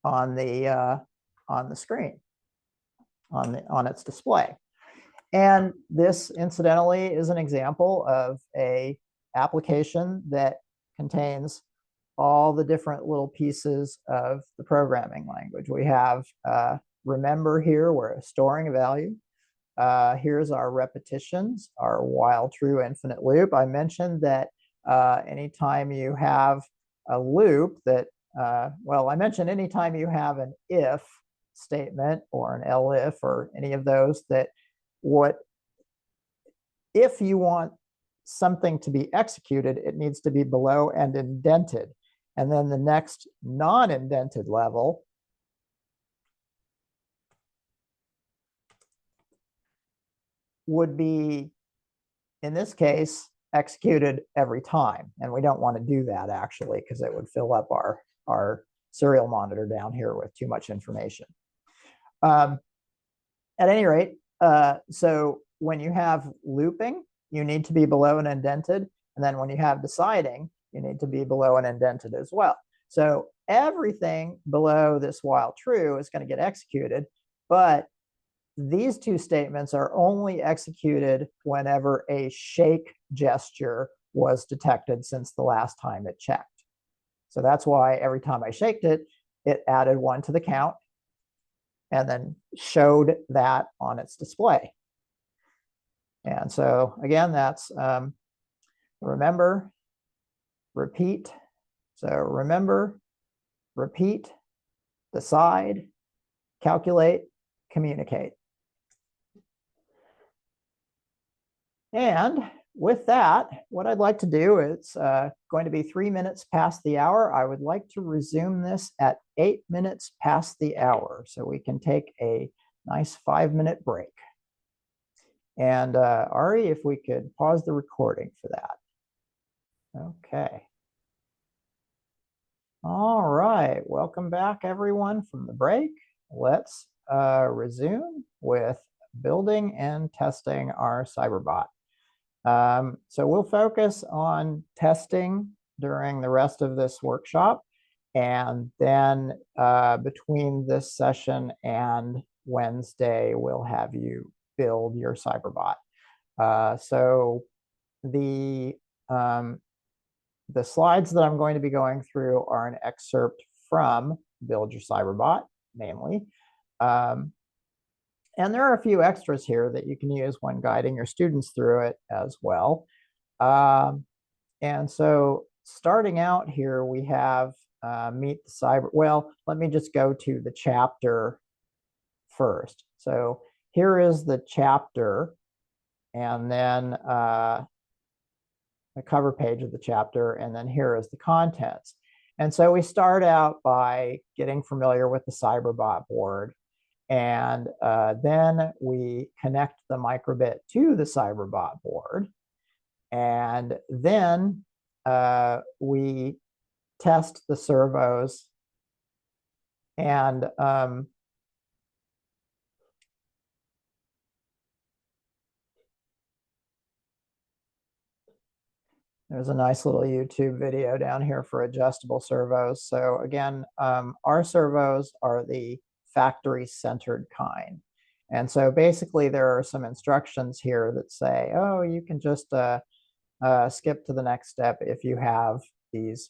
[SPEAKER 1] on the screen, on its display. And this, incidentally, is an example of a application that contains all the different little pieces of the programming language. We have remember here, we're storing a value. Here's our repetitions, our while true infinite loop. I mentioned that anytime you have a loop that, well, I mentioned anytime you have an if statement or an elif or any of those, that if you want something to be executed, it needs to be below and indented. And then the next non-indented level would be, in this case, executed every time. And we don't want to do that, actually, because it would fill up our serial monitor down here with too much information. At any rate, so when you have looping, you need to be below and indented. And then when you have deciding, you need to be below and indented as well. So everything below this while true is going to get executed, but these two statements are only executed whenever a shake gesture was detected since the last time it checked. So that's why every time I shaked it, it added 1 to the count and then showed that on its display. And so again, that's remember, repeat. So remember, repeat, decide, calculate, communicate. And with that, what I'd like to do, it's going to be 3 minutes past the hour. I would like to resume this at 8 minutes past the hour, so we can take a nice 5-minute break. And Ari, if we could pause the recording for that. Okay. All right, welcome back everyone from the break. Let's resume with building and testing our Cyberbot. So we'll focus on testing during the rest of this workshop. And then between this session and Wednesday, we'll have you build your Cyberbot. So the slides that I'm going to be going through are an excerpt from Build Your Cyberbot, mainly. And there are a few extras here that you can use when guiding your students through it as well. And so starting out here, we have Meet the Cyber. Well, let me just go to the chapter first. So here is the chapter, and then the cover page of the chapter, and then here is the contents. And so we start out by getting familiar with the Cyberbot board, and then we connect the microbit to the Cyberbot board, and then we test the servos, and there's a nice little YouTube video down here for adjustable servos. So again, our servos are the factory-centered kind. And so basically there are some instructions here that say, oh, you can just skip to the next step if you have these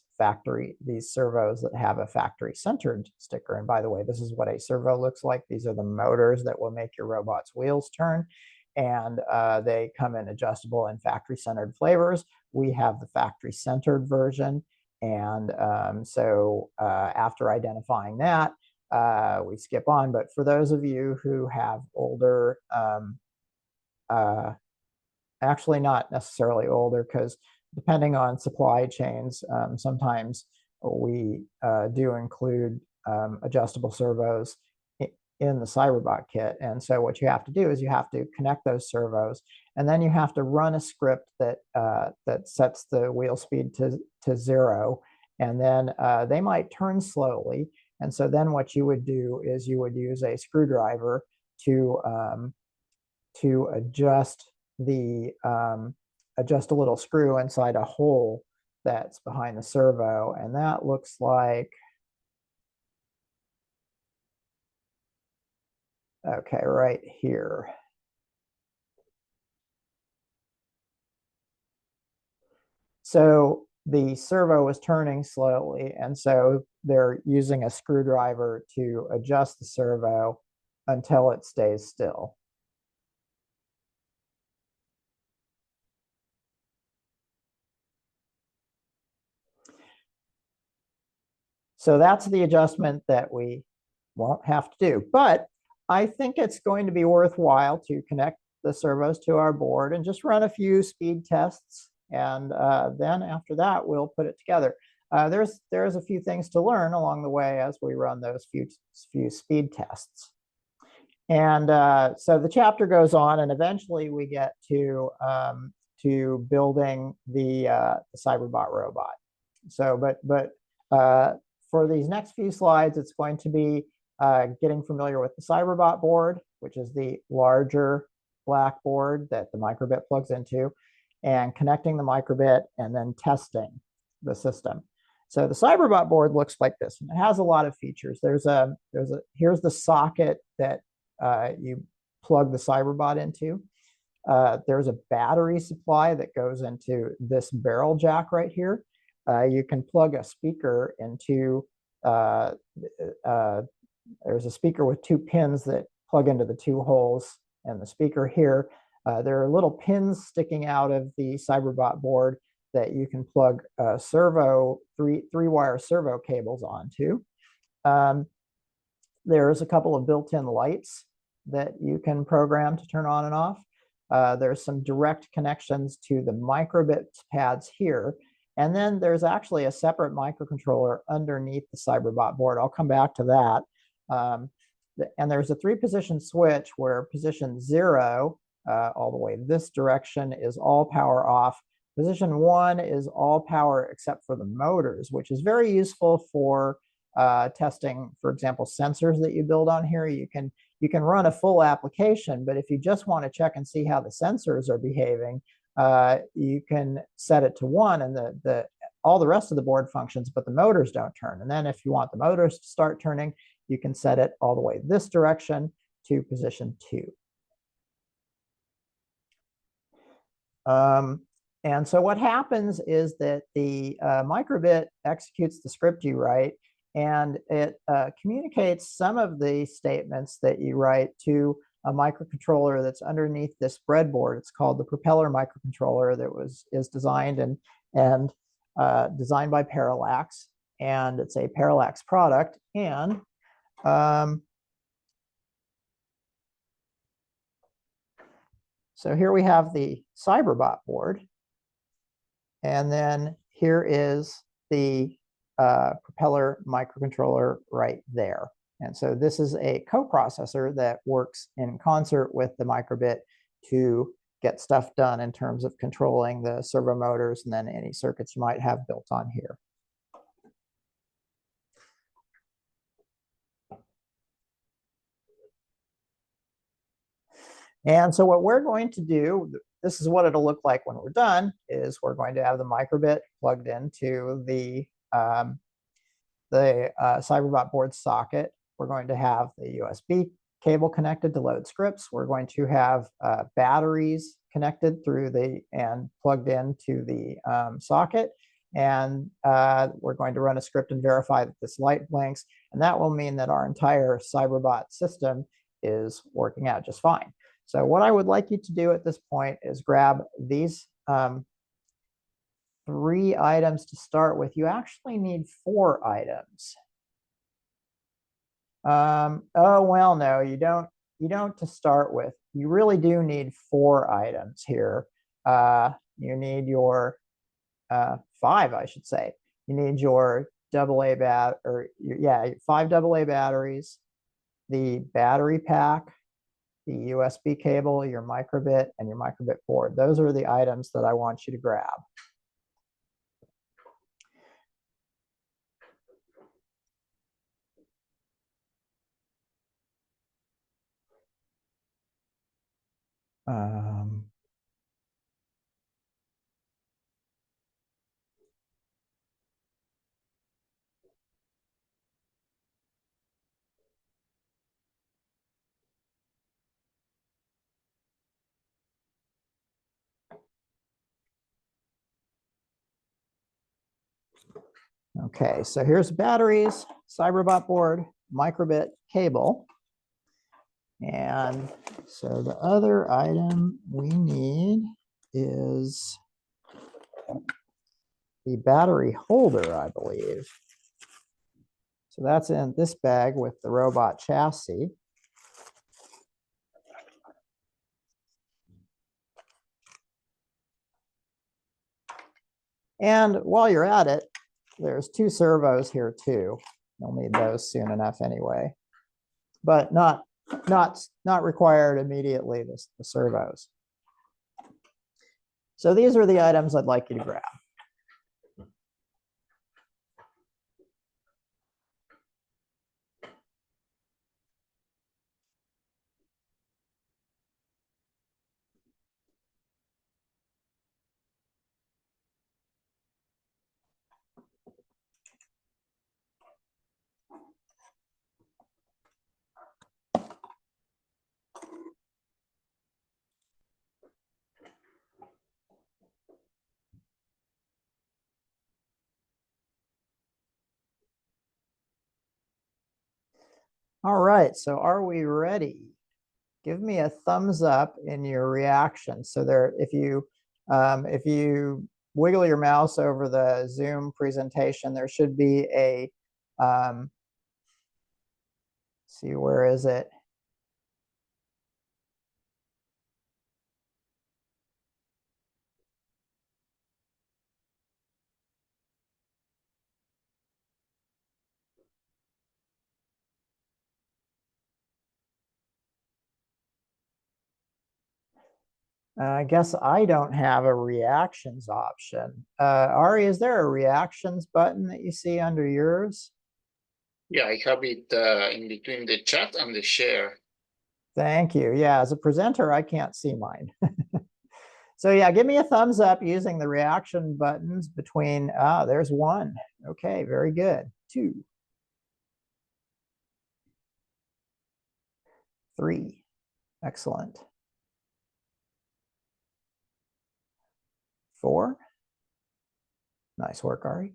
[SPEAKER 1] servos that have a factory-centered sticker. And by the way, this is what a servo looks like. These are the motors that will make your robot's wheels turn. And they come in adjustable and factory-centered flavors. We have the factory-centered version. And so after identifying that, we skip on. But for those of you who have older, actually not necessarily older, because depending on supply chains, sometimes we do include adjustable servos in the Cyberbot kit. And so what you have to do is you have to connect those servos, and then you have to run a script that that sets the wheel speed to 0, and then they might turn slowly. And so then what you would do is you would use a screwdriver to adjust adjust a little screw inside a hole that's behind the servo, and that looks like, okay, right here. So the servo is turning slowly, and so they're using a screwdriver to adjust the servo until it stays still. So that's the adjustment that we won't have to do. But I think it's going to be worthwhile to connect the servos to our board and just run a few speed tests. And then after that, we'll put it together. There's a few things to learn along the way as we run those few speed tests. And so the chapter goes on, and eventually we get to building the Cyberbot robot. So, but for these next few slides, it's going to be getting familiar with the Cyberbot board, which is the larger black board that the microbit plugs into, and connecting the microbit and then testing the system. So the Cyberbot board looks like this, and it has a lot of features. Here's the socket that you plug the Cyberbot into. There's a battery supply that goes into this barrel jack right here. You can plug a speaker into, there's a speaker with 2 pins that plug into the 2 holes in the speaker here. There are little pins sticking out of the Cyberbot board that you can plug three-wire servo cables onto. There's a couple of built-in lights that you can program to turn on and off. There's some direct connections to the microbit pads here. And then there's actually a separate microcontroller underneath the Cyberbot board. I'll come back to that. And there's a 3-position switch where position 0, all the way this direction, is all power off. Position 1 is all power except for the motors, which is very useful for testing, for example, sensors that you build on here. You can run a full application, but if you just want to check and see how the sensors are behaving, you can set it to 1 and all the rest of the board functions, but the motors don't turn. And then if you want the motors to start turning, you can set it all the way this direction to position 2. And so what happens is that the microbit executes the script you write, and it communicates some of the statements that you write to a microcontroller that's underneath this breadboard. It's called the propeller microcontroller that is designed and designed by Parallax, and it's a Parallax product. And so here we have the Cyberbot board. And then here is the propeller microcontroller right there. And so this is a coprocessor that works in concert with the microbit to get stuff done in terms of controlling the servo motors and then any circuits you might have built on here. And so what we're going to do, this is what it'll look like when we're done, is we're going to have the microbit plugged into the Cyberbot board socket. We're going to have the USB cable connected to load scripts. We're going to have batteries connected through and plugged into the socket. And we're going to run a script and verify that this light blinks. And that will mean that our entire Cyberbot system is working out just fine. So what I would like you to do at this point is grab these 3 items to start with. You actually need 4 items. Oh, well, no, you don't. You don't to start with. You really do need 4 items here. You need your 5, I should say. You need your AA or yeah, 5 AA batteries, the battery pack, the USB cable, your microbit, and your microbit board. Those are the items that I want you to grab. Okay, so here's batteries, Cyberbot board, microbit cable. And so the other item we need is the battery holder, I believe. So that's in this bag with the robot chassis. And while you're at it, there's 2 servos here too. You'll need those soon enough anyway, but not required immediately, the servos. So these are the items I'd like you to grab. All right, so are we ready? Give me a thumbs up in your reaction. So there, if you wiggle your mouse over the Zoom presentation, there should be a, see, where is it? I guess I don't have a reactions option. Ari, is there a reactions button that you see under yours?
[SPEAKER 3] Yeah, I have it in between the chat and the share.
[SPEAKER 1] Thank you. Yeah, as a presenter, I can't see mine. So yeah, give me a thumbs up using the reaction buttons between, there's 1. Okay, very good. 2, 3, excellent. 4, nice work, Ari.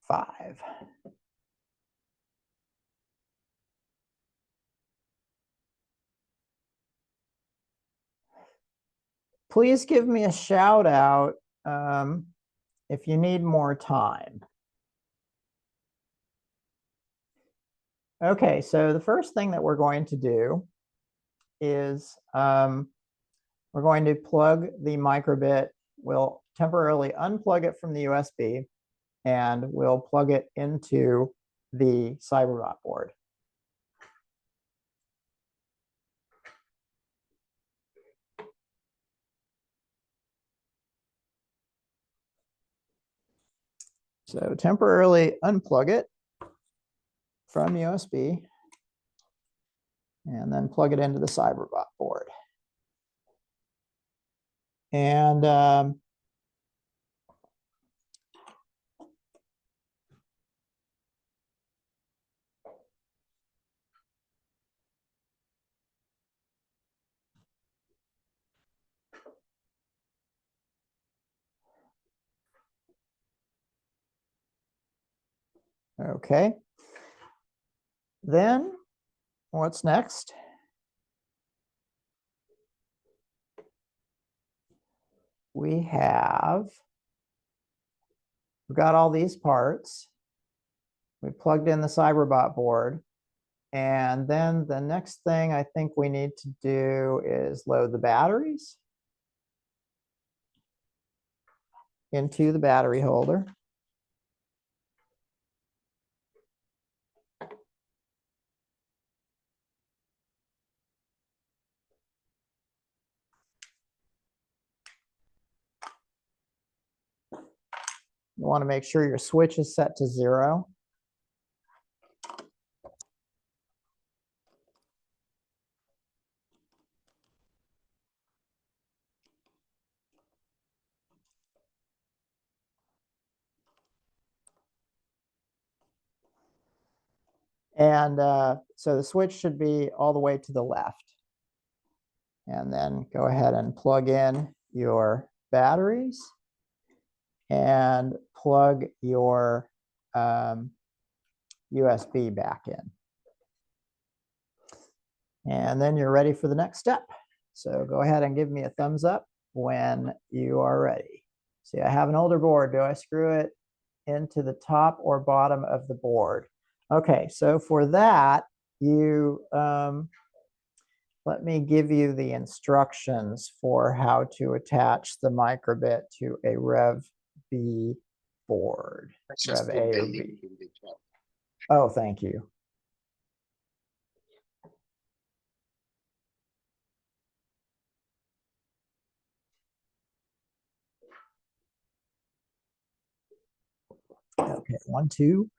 [SPEAKER 1] 5. Please give me a shout out if you need more time. Okay, so the first thing that we're going to do is we're going to plug the microbit. We'll temporarily unplug it from the USB and we'll plug it into the Cyberbot board. So temporarily unplug it from USB and then plug it into the Cyberbot board. And okay. Then what's next? We've got all these parts. We plugged in the Cyberbot board. And then the next thing I think we need to do is load the batteries into the battery holder. You want to make sure your switch is set to 0. And so the switch should be all the way to the left. And then go ahead and plug in your batteries and plug your USB back in. And then you're ready for the next step. So go ahead and give me a thumbs up when you are ready. See, I have an older board. Do I screw it into the top or bottom of the board? Okay, so for that, you let me give you the instructions for how to attach the microbit to a Rev B board. Rev A or B. Oh, thank you. Okay, 1, 2.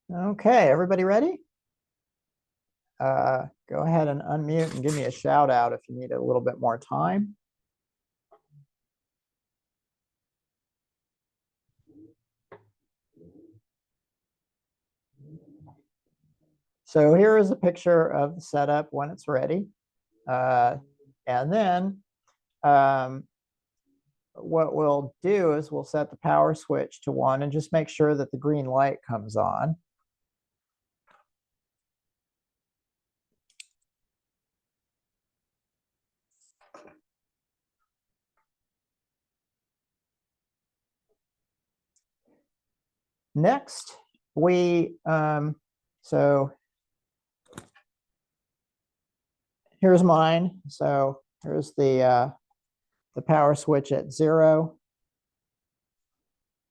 [SPEAKER 1] Okay, everybody ready? Go ahead and unmute and give me a shout out if you need a little bit more time. So here is a picture of the setup when it's ready. And then what we'll do is we'll set the power switch to 1 and just make sure that the green light comes on. Next, so here's mine. So here's the power switch at 0.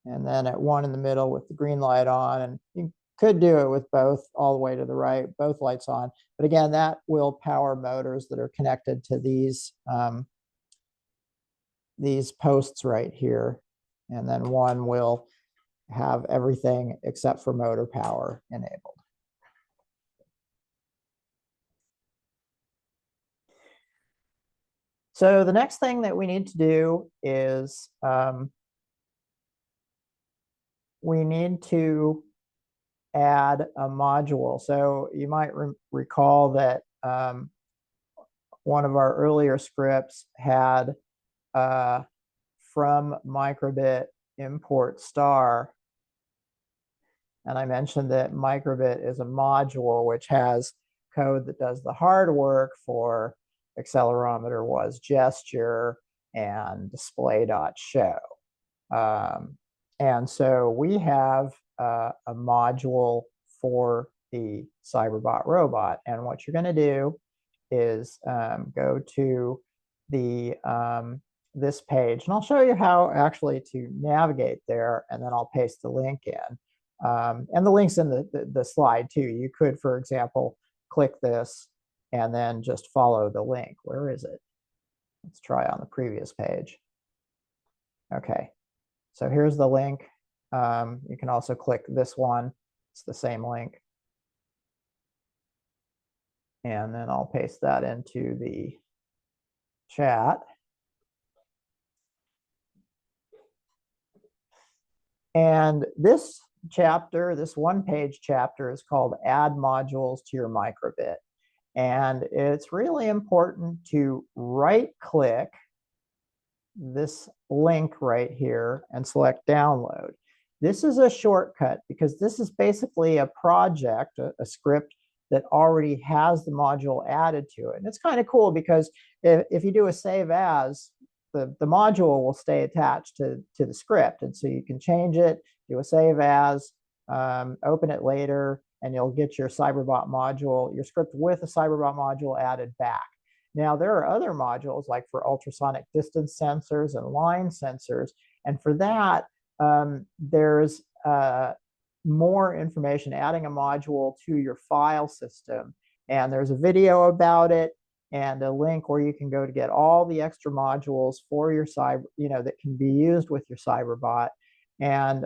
[SPEAKER 1] And then at 1 in the middle with the green light on. And you could do it with both all the way to the right, both lights on. But again, that will power motors that are connected to these posts right here. And then 1 will have everything except for motor power enabled. So the next thing that we need to do is we need to add a module. So you might recall that one of our earlier scripts had from microbit import star. And I mentioned that microbit is a module which has code that does the hard work for accelerometer was gesture and display.show. And so we have a module for the Cyberbot robot. And what you're going to do is go to the this page, and I'll show you how actually to navigate there, and then I'll paste the link in. And the link's in the slide too. You could, for example, click this and then just follow the link. Where is it? Let's try on the previous page. Okay, so here's the link. You can also click this one. It's the same link. And then I'll paste that into the chat. And this chapter, this one-page chapter, is called Add Modules to Your Microbit. And it's really important to right-click this link right here and select Download. This is a shortcut because this is basically a project, a script that already has the module added to it. And it's kind of cool because if you do a save as, the module will stay attached to the script. And so you can change it, do a save as, open it later, and you'll get your Cyberbot module, your script with a Cyberbot module added back. Now, there are other modules like for ultrasonic distance sensors and line sensors. And for that, there's more information, adding a module to your file system. And there's a video about it and a link where you can go to get all the extra modules for your that can be used with your Cyberbot. And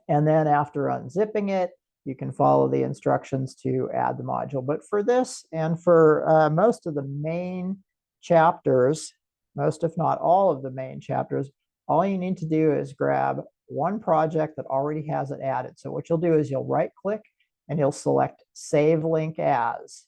[SPEAKER 1] then after unzipping it, you can follow the instructions to add the module. But for this and for most of the main chapters, most if not all of the main chapters, all you need to do is grab one project that already has it added. So what you'll do is you'll right-click and you'll select Save Link As.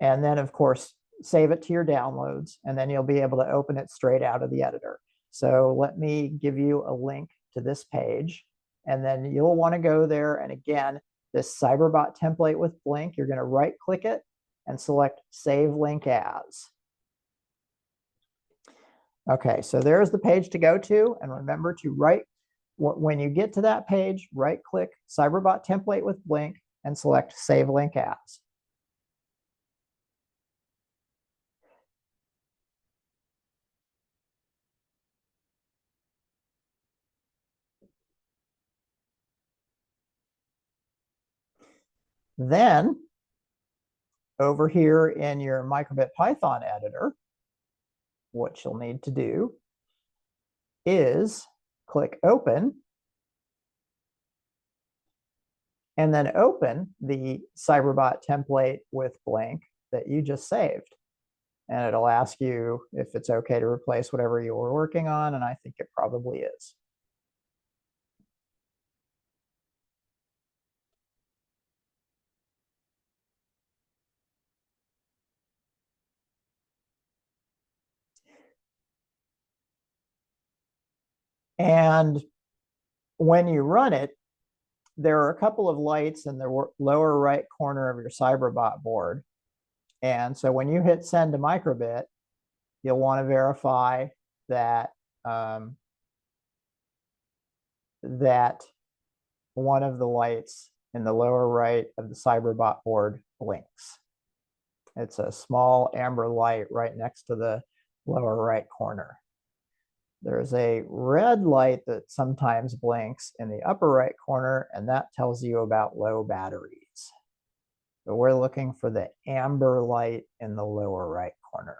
[SPEAKER 1] And then, of course, save it to your downloads, and then you'll be able to open it straight out of the editor. So let me give you a link to this page, and then you'll want to go there. And again, this Cyberbot template with Blink, you're going to right-click it and select Save Link As. Okay, so there's the page to go to, and remember to when you get to that page, right-click Cyberbot template with Blink and select Save Link As. Then, over here in your Microbit Python editor, what you'll need to do is click Open, and then open the Cyberbot template with Blink that you just saved. And it'll ask you if it's okay to replace whatever you were working on, and I think it probably is. And when you run it, there are a couple of lights in the lower right corner of your Cyberbot board. And so when you hit send to microbit, you'll want to verify that that one of the lights in the lower right of the Cyberbot board blinks. It's a small amber light right next to the lower right corner. There's a red light that sometimes blinks in the upper right corner, and that tells you about low batteries. So we're looking for the amber light in the lower right corner.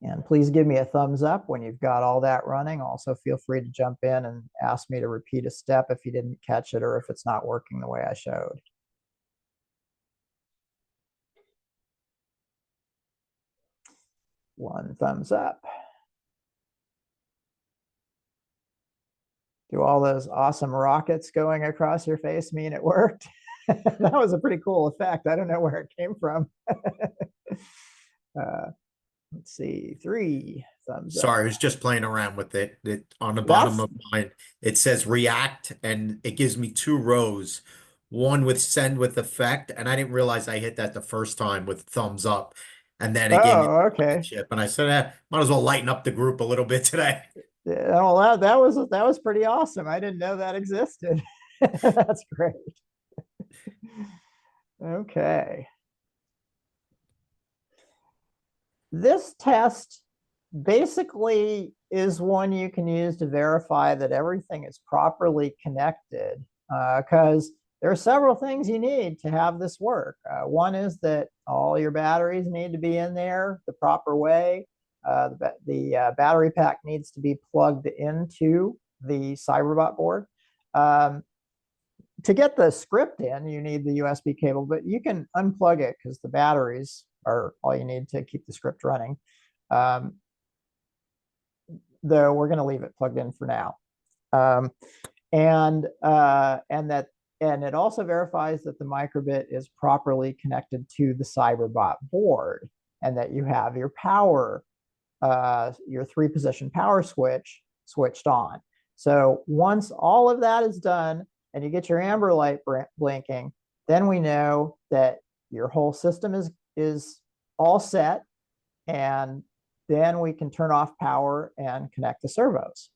[SPEAKER 1] And please give me a thumbs up when you've got all that running. Also, feel free to jump in and ask me to repeat a step if you didn't catch it or if it's not working the way I showed. One thumbs up. Do all those awesome rockets going across your face mean it worked? That was a pretty cool effect. I don't know where it came from. Let's see, 3 thumbs up.
[SPEAKER 4] Sorry, I was just playing around with it. On the bottom
[SPEAKER 1] That's,
[SPEAKER 4] of mine, it says react, and it gives me 2 rows. One with send with effect, and I didn't realize I hit that the first time with thumbs up. And then it gave me
[SPEAKER 1] oh,
[SPEAKER 4] the
[SPEAKER 1] okay.
[SPEAKER 4] chip, and I said, might as well lighten up the group a little bit today.
[SPEAKER 1] Yeah, well, that was pretty awesome. I didn't know that existed. That's great. Okay. This test basically is one you can use to verify that everything is properly connected, because there are several things you need to have this work. One is that all your batteries need to be in there the proper way. The battery pack needs to be plugged into the Cyberbot board. To get the script in, you need the USB cable, but you can unplug it because the batteries are all you need to keep the script running. Though we're going to leave it plugged in for now. And it also verifies that the microbit is properly connected to the Cyberbot board and that you have your power, your 3-position power switch switched on. So once all of that is done and you get your amber light blinking, then we know that your whole system is all set, and then we can turn off power and connect the servos.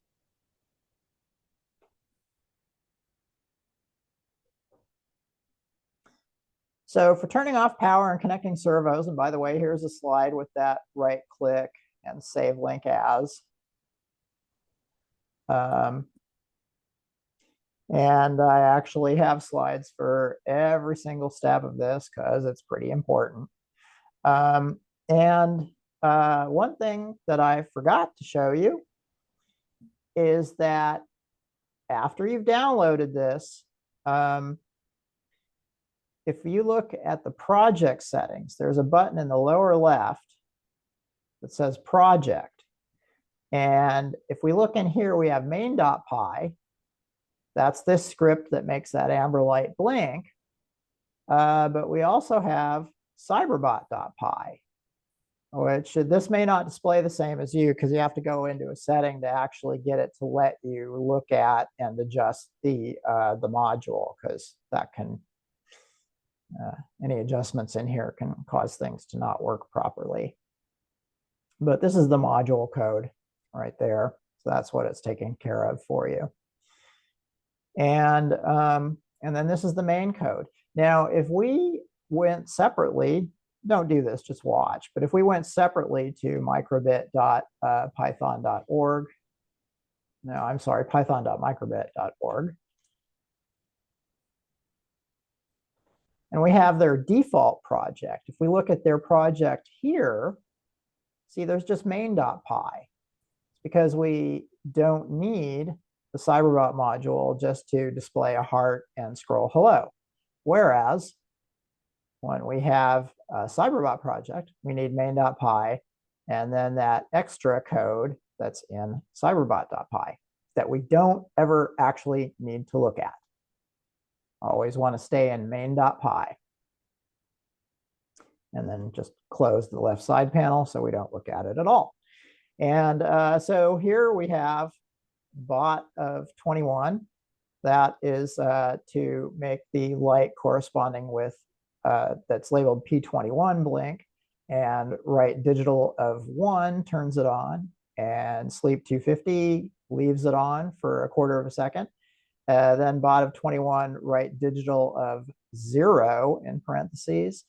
[SPEAKER 1] So for turning off power and connecting servos, and by the way, here's a slide with that right click and save link as. And I actually have slides for every single step of this because it's pretty important. One thing that I forgot to show you is that after you've downloaded this, if you look at the project settings, there's a button in the lower left that says project. And if we look in here, we have main.py. That's this script that makes that amber light blink. But we also have cyberbot.py, which this may not display the same as you because you have to go into a setting to actually get it to let you look at and adjust the module, because that can, any adjustments in here can cause things to not work properly. But this is the module code right there. So that's what it's taking care of for you. And then this is the main code. Now, if we went separately, don't do this, just watch. But if we went separately to microbit.python.org, no, I'm sorry, python.microbit.org. And we have their default project. If we look at their project here, see, there's just main.py. It's because we don't need the Cyberbot module just to display a heart and scroll hello. Whereas when we have a Cyberbot project, we need main.py and then that extra code that's in cyberbot.py that we don't ever actually need to look at. Always want to stay in main.py. And then just close the left side panel so we don't look at it at all. And so here we have bot of 21. That is to make the light corresponding with that's labeled P21 blink, and write digital of 1 turns it on, and sleep 250 leaves it on for a quarter of a second. Then bot of 21 write digital of 0 in parentheses,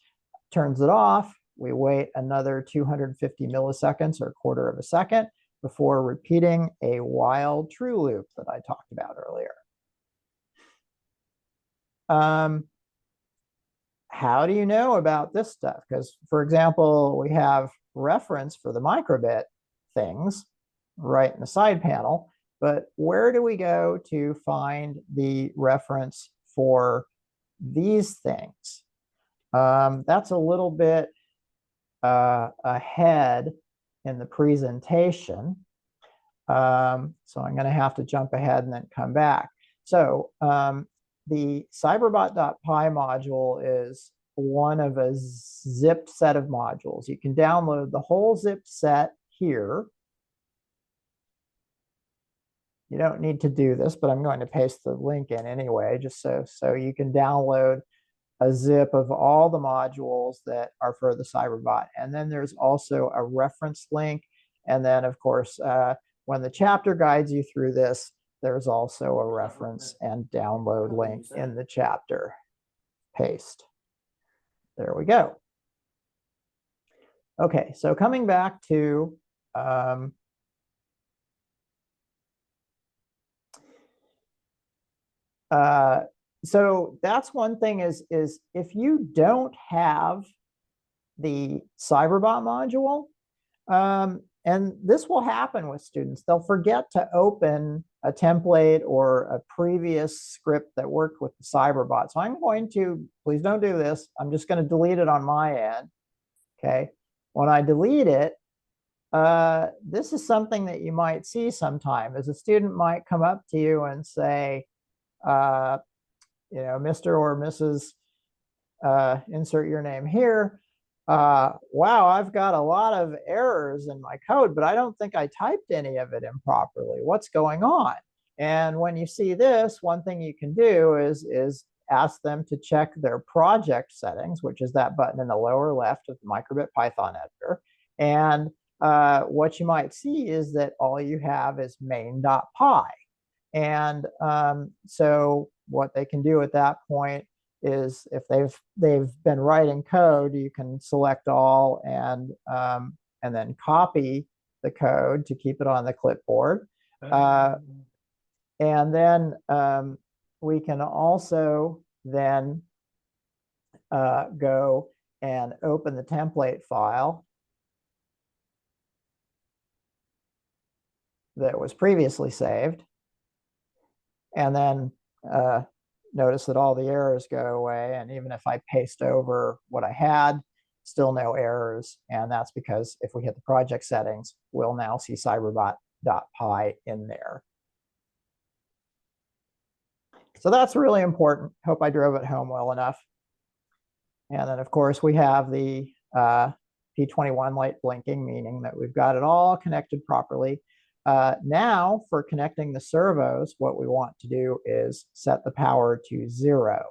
[SPEAKER 1] turns it off. We wait another 250 milliseconds or a quarter of a second before repeating a while true loop that I talked about earlier. How do you know about this stuff? Because, for example, we have reference for the microbit things right in the side panel, but where do we go to find the reference for these things? That's a little bit ahead in the presentation. So I'm going to have to jump ahead and then come back. So the cyberbot.py module is one of a zipped set of modules. You can download the whole zip set here. You don't need to do this, but I'm going to paste the link in anyway, just so you can download a zip of all the modules that are for the cyberbot. And then there's also a reference link. And then, of course, when the chapter guides you through this, there's also a reference and download link in the chapter. Paste. There we go. Okay, so coming back to so that's one thing is if you don't have the cyberbot module, and this will happen with students, they'll forget to open a template or a previous script that worked with the cyberbot. So I'm going to, please don't do this, I'm just going to delete it on my end. Okay, when I delete it, this is something that you might see sometime, as a student might come up to you and say, you know, Mr. or Mrs. Insert your name here. Wow, I've got a lot of errors in my code, but I don't think I typed any of it improperly. What's going on? And when you see this, one thing you can do is ask them to check their project settings, which is that button in the lower left of the Microbit Python editor. And what you might see is that all you have is main.py. And so what they can do at that point is, if they've been writing code, you can select all and then copy the code to keep it on the clipboard. And then we can also then go and open the template file that was previously saved. And then notice that all the errors go away. And even if I paste over what I had, still no errors. And that's because if we hit the project settings, we'll now see cyberbot.py in there. So that's really important. Hope I drove it home well enough. And then, of course, we have the P21 light blinking, meaning that we've got it all connected properly. Now, for connecting the servos, what we want to do is set the power to 0.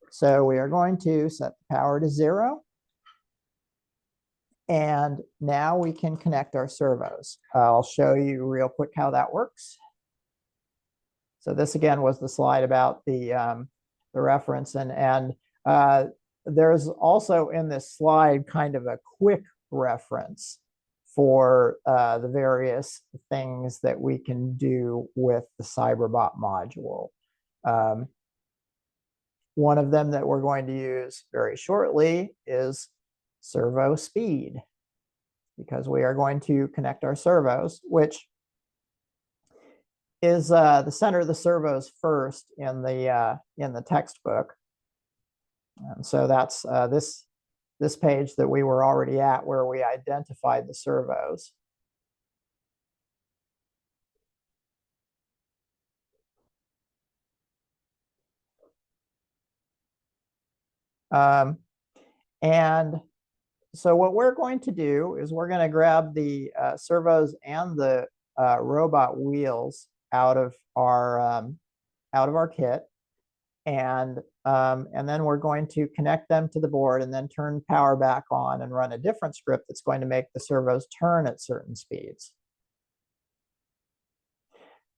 [SPEAKER 1] So we are going to set the power to 0. And now we can connect our servos. I'll show you real quick how that works. So this again was the slide about the reference, and there's also in this slide kind of a quick reference for the various things that we can do with the cyberbot module. One of them that we're going to use very shortly is servo speed, because we are going to connect our servos, which is the center of the servos first in the textbook. And so that's this page that we were already at, where we identified the servos. And so what we're going to do is we're going to grab the servos and the robot wheels out of our kit, and then we're going to connect them to the board and then turn power back on and run a different script that's going to make the servos turn at certain speeds.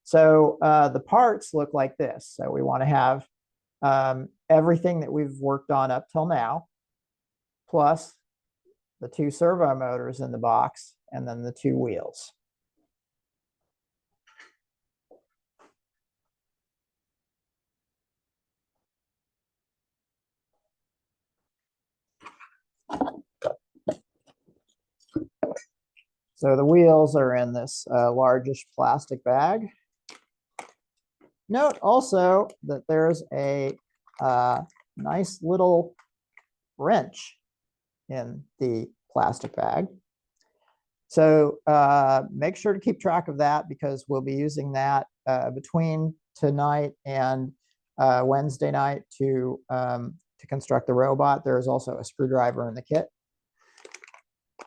[SPEAKER 1] So the parts look like this. So we want to have everything that we've worked on up till now, plus the 2 servo motors in the box, and then the 2 wheels. So the wheels are in this largish plastic bag. Note also that there's a nice little wrench in the plastic bag. So make sure to keep track of that, because we'll be using that between tonight and Wednesday night to construct the robot. There's also a screwdriver in the kit.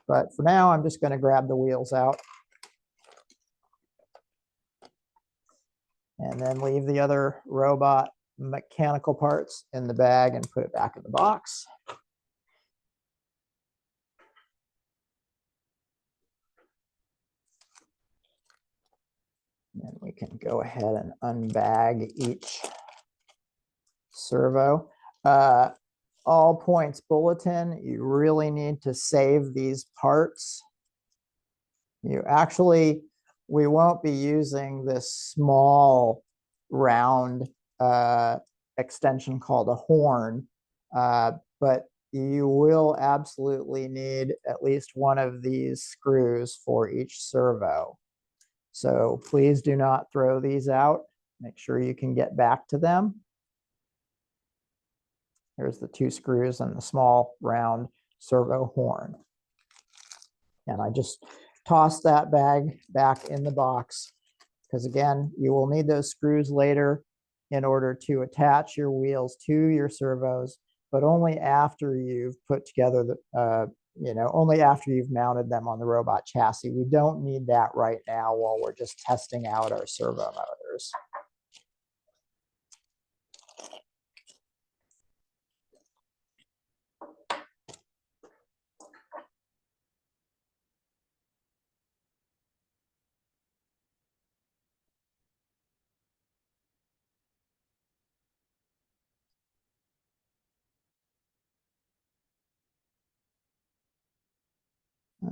[SPEAKER 1] But for now, I'm just going to grab the wheels out and then leave the other robot mechanical parts in the bag and put it back in the box. And we can go ahead and unbag each servo. All points bulletin, you really need to save these parts. We won't be using this small round extension called a horn, but you will absolutely need at least one of these screws for each servo. So please do not throw these out. Make sure you can get back to them. There's the 2 screws and the small round servo horn. And I just tossed that bag back in the box, because again, you will need those screws later in order to attach your wheels to your servos, but only after you've put together the, only after you've mounted them on the robot chassis. We don't need that right now while we're just testing out our servo motors.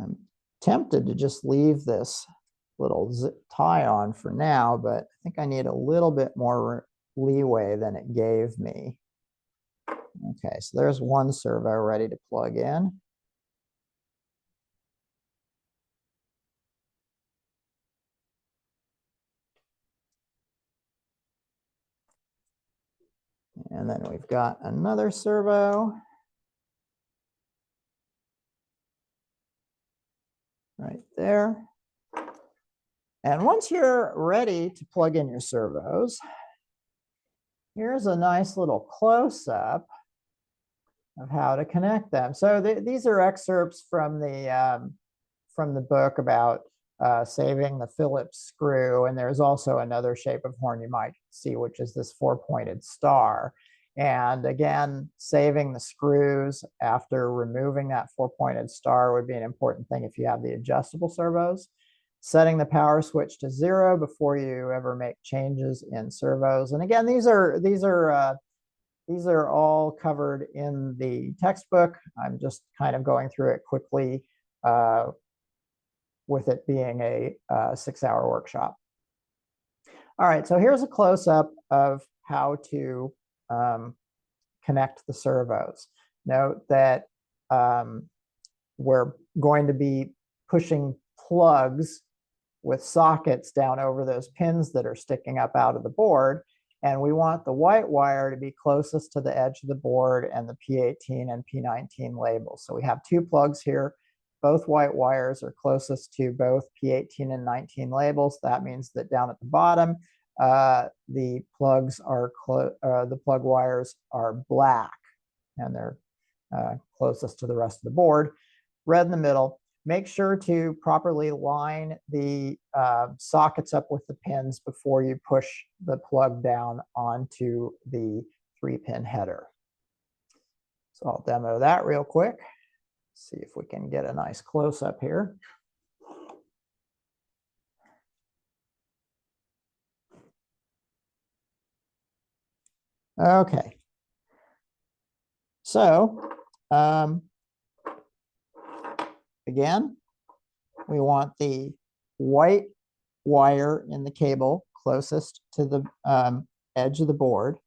[SPEAKER 1] I'm tempted to just leave this little zip tie on for now, but I think I need a little bit more leeway than it gave me. Okay, so there's one servo ready to plug in. And then we've got another servo right there. And once you're ready to plug in your servos, here's a nice little close-up of how to connect them. So these are excerpts from the book about saving the Phillips screw. And there's also another shape of horn you might see, which is this 4-pointed star. And again, saving the screws after removing that 4-pointed star would be an important thing if you have the adjustable servos. Setting the power switch to 0 before you ever make changes in servos. And again, these are all covered in the textbook. I'm just kind of going through it quickly with it being a 6-hour workshop. All right, so here's a close-up of how to connect the servos. Note that we're going to be pushing plugs with sockets down over those pins that are sticking up out of the board. And we want the white wire to be closest to the edge of the board and the P18 and P19 labels. So we have 2 plugs here. Both white wires are closest to both P18 and 19 labels. That means that down at the bottom, the plug wires are black, and they're closest to the rest of the board, red in the middle. Make sure to properly line the sockets up with the pins before you push the plug down onto the 3-pin header. So I'll demo that real quick. See if we can get a nice close-up here. Okay. So again, we want the white wire in the cable closest to the edge of the board.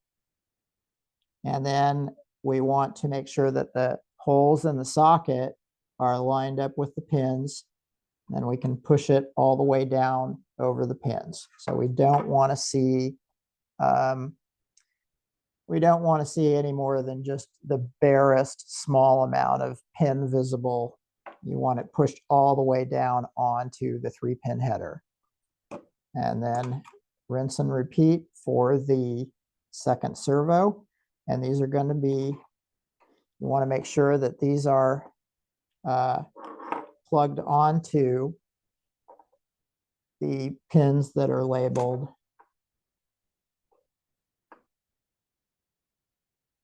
[SPEAKER 1] And then we want to make sure that the holes in the socket are lined up with the pins. Then we can push it all the way down over the pins. So we don't want to see any more than just the barest small amount of pin visible. You want it pushed all the way down onto the 3-pin header. And then rinse and repeat for the second servo. And these are going to be, you want to make sure that these are plugged onto the pins that are labeled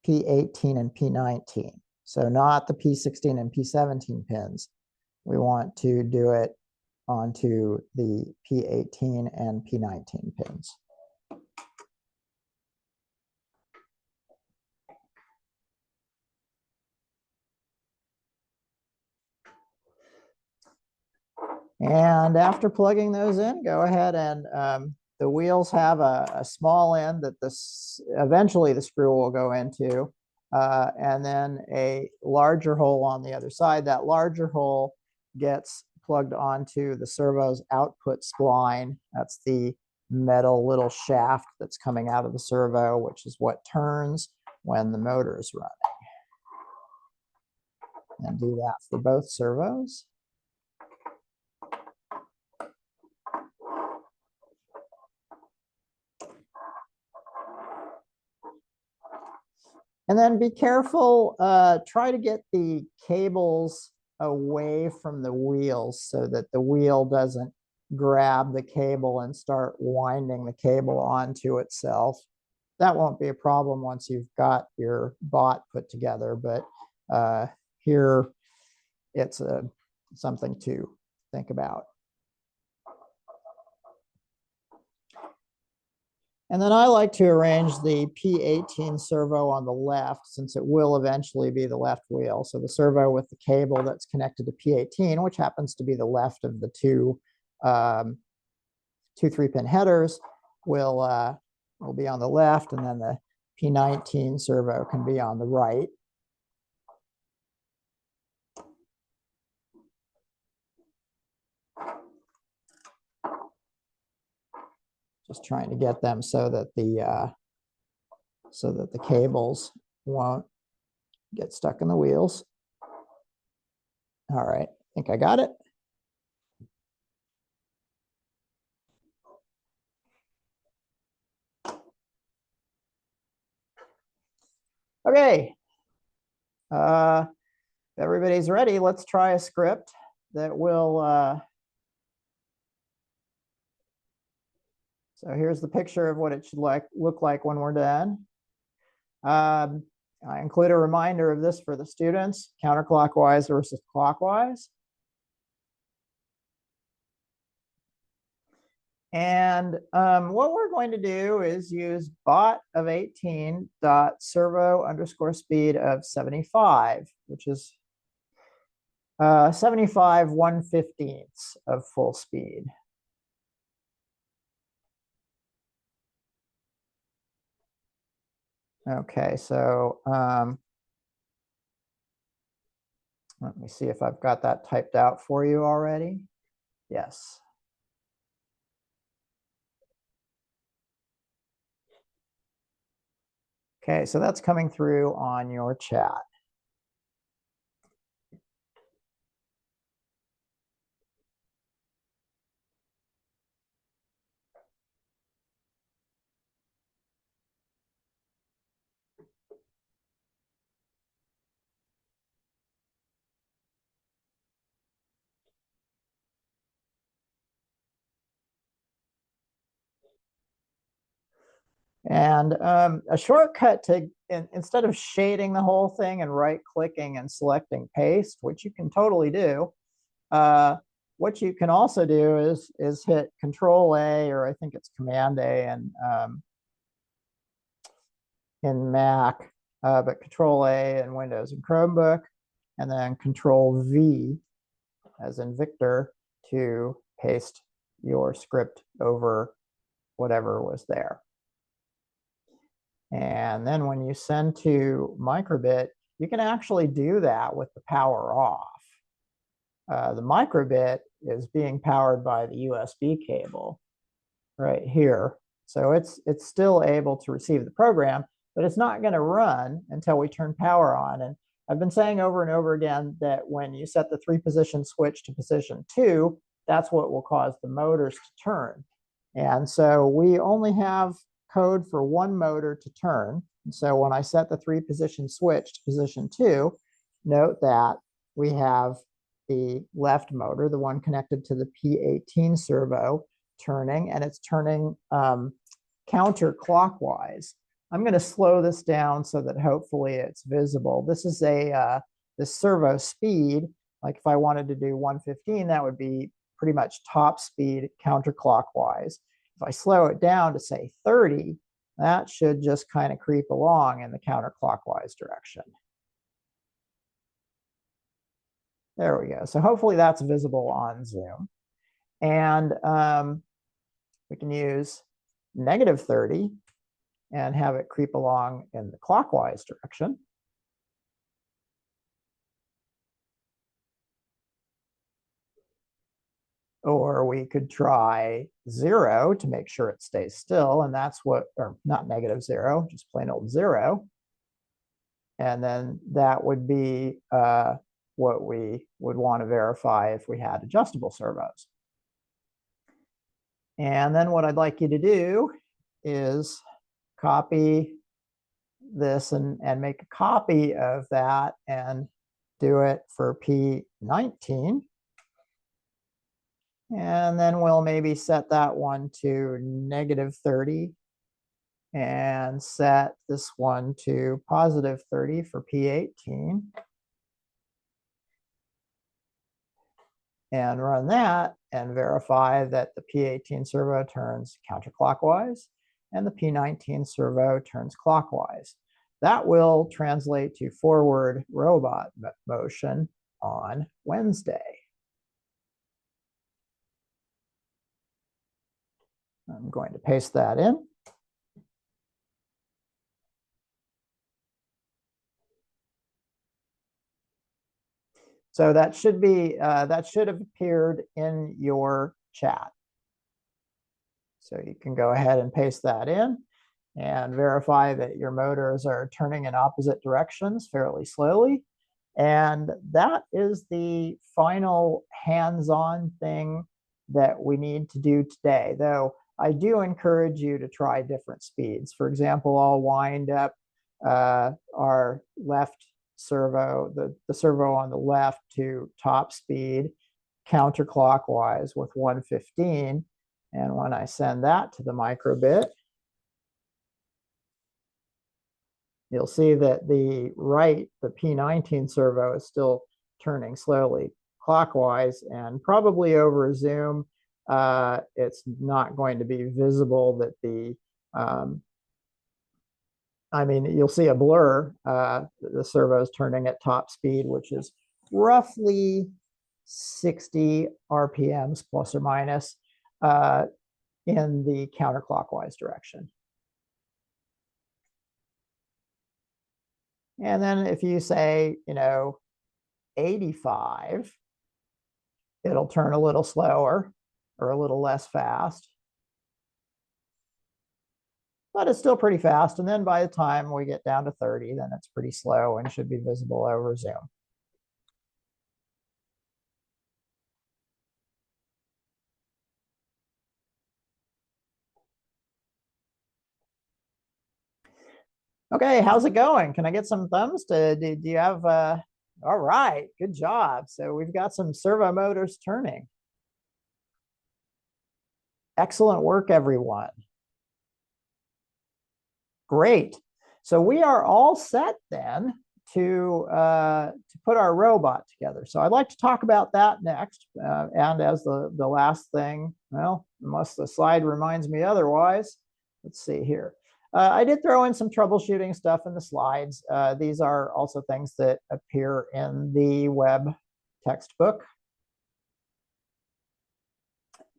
[SPEAKER 1] P18 and P19. So not the P16 and P17 pins. We want to do it onto the P18 and P19 pins. And after plugging those in, go ahead and the wheels have a small end that eventually the screw will go into, and then a larger hole on the other side. That larger hole gets plugged onto the servo's output spline. That's the metal little shaft that's coming out of the servo, which is what turns when the motor is running. And do that for both servos. And then be careful, try to get the cables away from the wheels so that the wheel doesn't grab the cable and start winding the cable onto itself. That won't be a problem once you've got your bot put together, but here it's something to think about. And then I like to arrange the P18 servo on the left, since it will eventually be the left wheel. So the servo with the cable that's connected to P18, which happens to be the left of the two 3-pin headers, will be on the left, and then the P19 servo can be on the right. Just trying to get them so that the cables won't get stuck in the wheels. All right, I think I got it. Okay, everybody's ready. Let's try a script that will. So here's the picture of what it should look like when we're done. I include a reminder of this for the students, counterclockwise versus clockwise. And what we're going to do is use bot of 18 dot servo underscore speed of 75, which is 75 1/15 of full speed. Okay, so let me see if I've got that typed out for you already. Yes. Okay, so that's coming through on your chat. And a shortcut to, instead of shading the whole thing and right clicking and selecting paste, which you can totally do, what you can also do is hit Control A, or I think it's Command A in Mac, but Control A in Windows and Chromebook, and then Control V as in Victor to paste your script over whatever was there. And then when you send to microbit, you can actually do that with the power off. The microbit is being powered by the USB cable right here. So it's still able to receive the program, but it's not going to run until we turn power on. And I've been saying over and over again that when you set the 3-position switch to position 2, that's what will cause the motors to turn. And so we only have code for one motor to turn. And so when I set the 3-position switch to position 2, note that we have the left motor, the one connected to the P18 servo, turning, and it's turning counterclockwise. I'm going to slow this down so that hopefully it's visible. This is this servo speed. Like if I wanted to do 115, that would be pretty much top speed counterclockwise. If I slow it down to say 30, that should just kind of creep along in the counterclockwise direction. There we go. So hopefully that's visible on Zoom. And we can use -30 and have it creep along in the clockwise direction. Or we could try 0 to make sure it stays still, and that's what, or not -0, just plain old 0. And then that would be what we would want to verify if we had adjustable servos. And then what I'd like you to do is copy this and make a copy of that and do it for P19. And then we'll maybe set that one to -30 and set this one to +30 for P18. And run that and verify that the P18 servo turns counterclockwise and the P19 servo turns clockwise. That will translate to forward robot motion on Wednesday. I'm going to paste that in. So that should be that should have appeared in your chat. So you can go ahead and paste that in and verify that your motors are turning in opposite directions fairly slowly. And that is the final hands-on thing that we need to do today, though I do encourage you to try different speeds. For example, I'll wind up our left servo, the servo on the left, to top speed counterclockwise with 115. And when I send that to the microbit, you'll see that the P19 servo is still turning slowly clockwise, and probably over Zoom, it's not going to be visible that I mean, you'll see a blur. The servo is turning at top speed, which is roughly 60 RPMs plus or minus in the counterclockwise direction. And then if you say, 85, it'll turn a little slower or a little less fast. But it's still pretty fast. And then by the time we get down to 30, then it's pretty slow and should be visible over Zoom. Okay, how's it going? Can I get some thumbs? Do you have, all right, good job. So we've got some servo motors turning. Excellent work, everyone. Great. So we are all set then to put our robot together. So I'd like to talk about that next. And as the last thing, well, unless the slide reminds me otherwise, let's see here. I did throw in some troubleshooting stuff in the slides. These are also things that appear in the web textbook,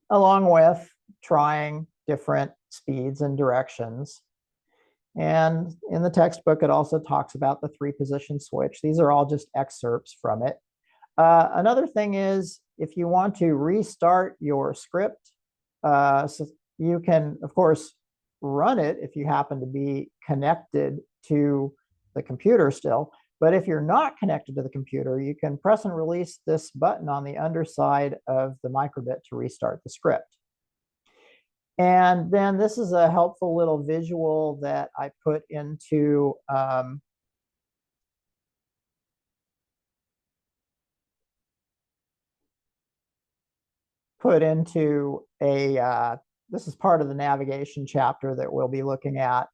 [SPEAKER 1] along with trying different speeds and directions. And in the textbook, it also talks about the 3-position switch. These are all just excerpts from it. Another thing is, if you want to restart your script, so you can, of course, run it if you happen to be connected to the computer still. But if you're not connected to the computer, you can press and release this button on the underside of the microbit to restart the script. And then this is a helpful little visual that I put into a, this is part of the navigation chapter that we'll be looking at.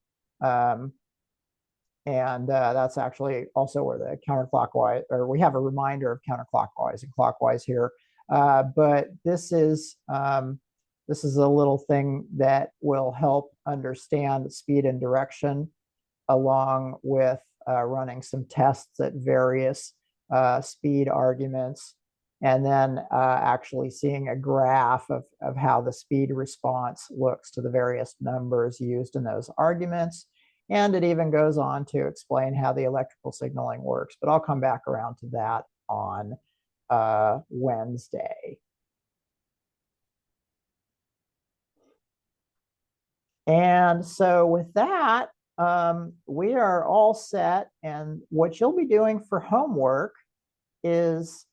[SPEAKER 1] And that's actually also where the counterclockwise, or we have a reminder of counterclockwise and clockwise here. But this is a little thing that will help understand speed and direction, along with running some tests at various speed arguments, and then actually seeing a graph of how the speed response looks to the various numbers used in those arguments. And it even goes on to explain how the electrical signaling works, but I'll come back around to that on Wednesday. And so with that, we are all set. And what you'll be doing for homework is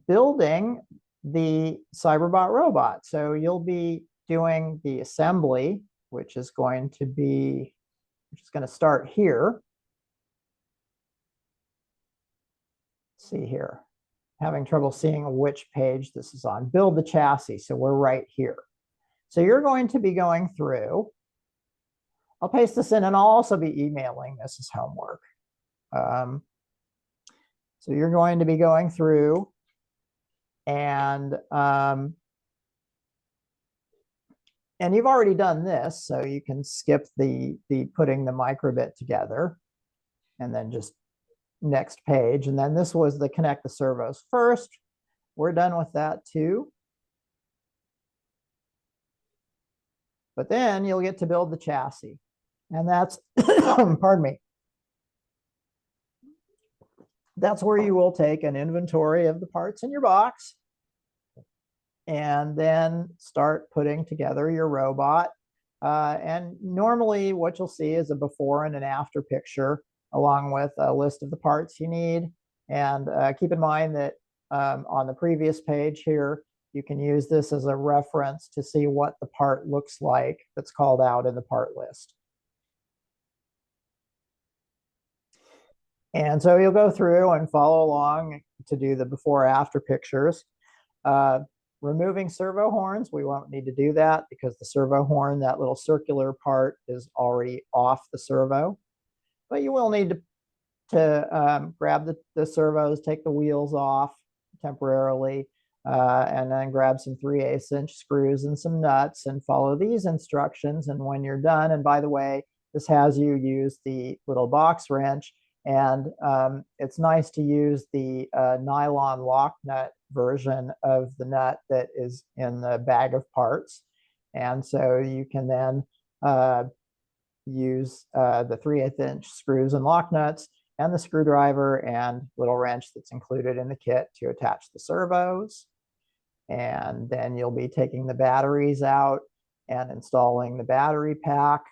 [SPEAKER 1] building the Cyberbot robot. So you'll be doing the assembly, which is going to start here. Let's see here. Having trouble seeing which page this is on. Build the chassis. So we're right here. So you're going to be going through. I'll paste this in, and I'll also be emailing this as homework. So you're going to be going through and you've already done this, so you can skip the putting the microbit together, and then just next page. And then this was the connect the servos first. We're done with that too. But then you'll get to build the chassis. And that's, pardon me, that's where you will take an inventory of the parts in your box and then start putting together your robot. And normally what you'll see is a before and an after picture, along with a list of the parts you need. And keep in mind that on the previous page here, you can use this as a reference to see what the part looks like that's called out in the part list. And so you'll go through and follow along to do the before after pictures. Removing servo horns, we won't need to do that because the servo horn, that little circular part, is already off the servo. But you will need to grab the servos, take the wheels off temporarily, and then grab some 3/8" screws and some nuts and follow these instructions. And when you're done, and by the way, this has you use the little box wrench, and it's nice to use the nylon lock nut version of the nut that is in the bag of parts. And so you can then use the 3/8" screws and lock nuts and the screwdriver and little wrench that's included in the kit to attach the servos. And then you'll be taking the batteries out and installing the battery pack,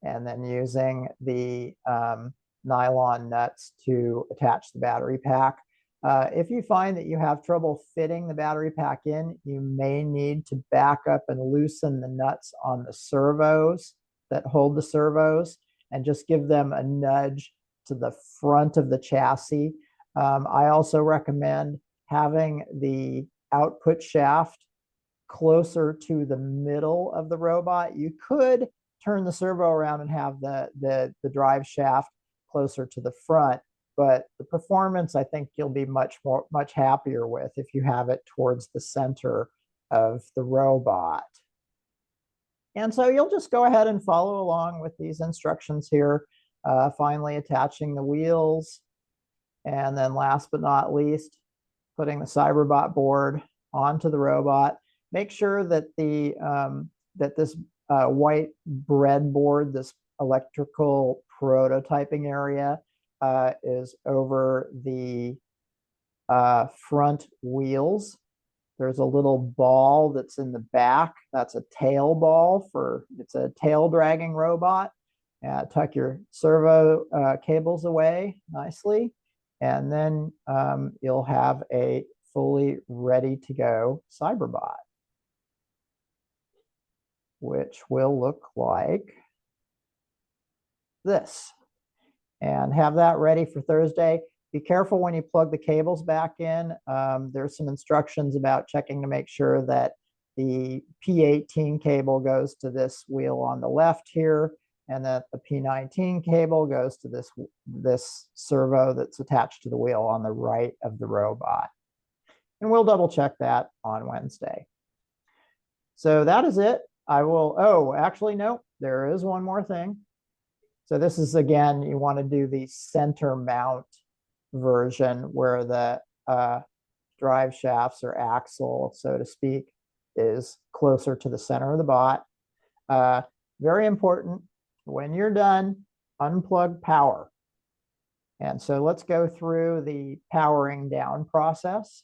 [SPEAKER 1] and then using the nylon nuts to attach the battery pack. If you find that you have trouble fitting the battery pack in, you may need to back up and loosen the nuts on the servos that hold the servos and just give them a nudge to the front of the chassis. I also recommend having the output shaft closer to the middle of the robot. You could turn the servo around and have the drive shaft closer to the front, but the performance I think you'll be much happier with if you have it towards the center of the robot. And so you'll just go ahead and follow along with these instructions here, finally attaching the wheels. And then last but not least, putting the Cyberbot board onto the robot. Make sure that this white breadboard, this electrical prototyping area, is over the front wheels. There's a little ball that's in the back. That's a tail ball it's a tail dragging robot. Tuck your servo cables away nicely. And then you'll have a fully ready to go Cyberbot, which will look like this. And have that ready for Thursday. Be careful when you plug the cables back in. There's some instructions about checking to make sure that the P18 cable goes to this wheel on the left here, and that the P19 cable goes to this servo that's attached to the wheel on the right of the robot. And we'll double check that on Wednesday. So that is it. Oh, actually, no, there is one more thing. So this is, again, you want to do the center mount version where the drive shafts or axle, so to speak, is closer to the center of the bot. Very important, when you're done, unplug power. And so let's go through the powering down process.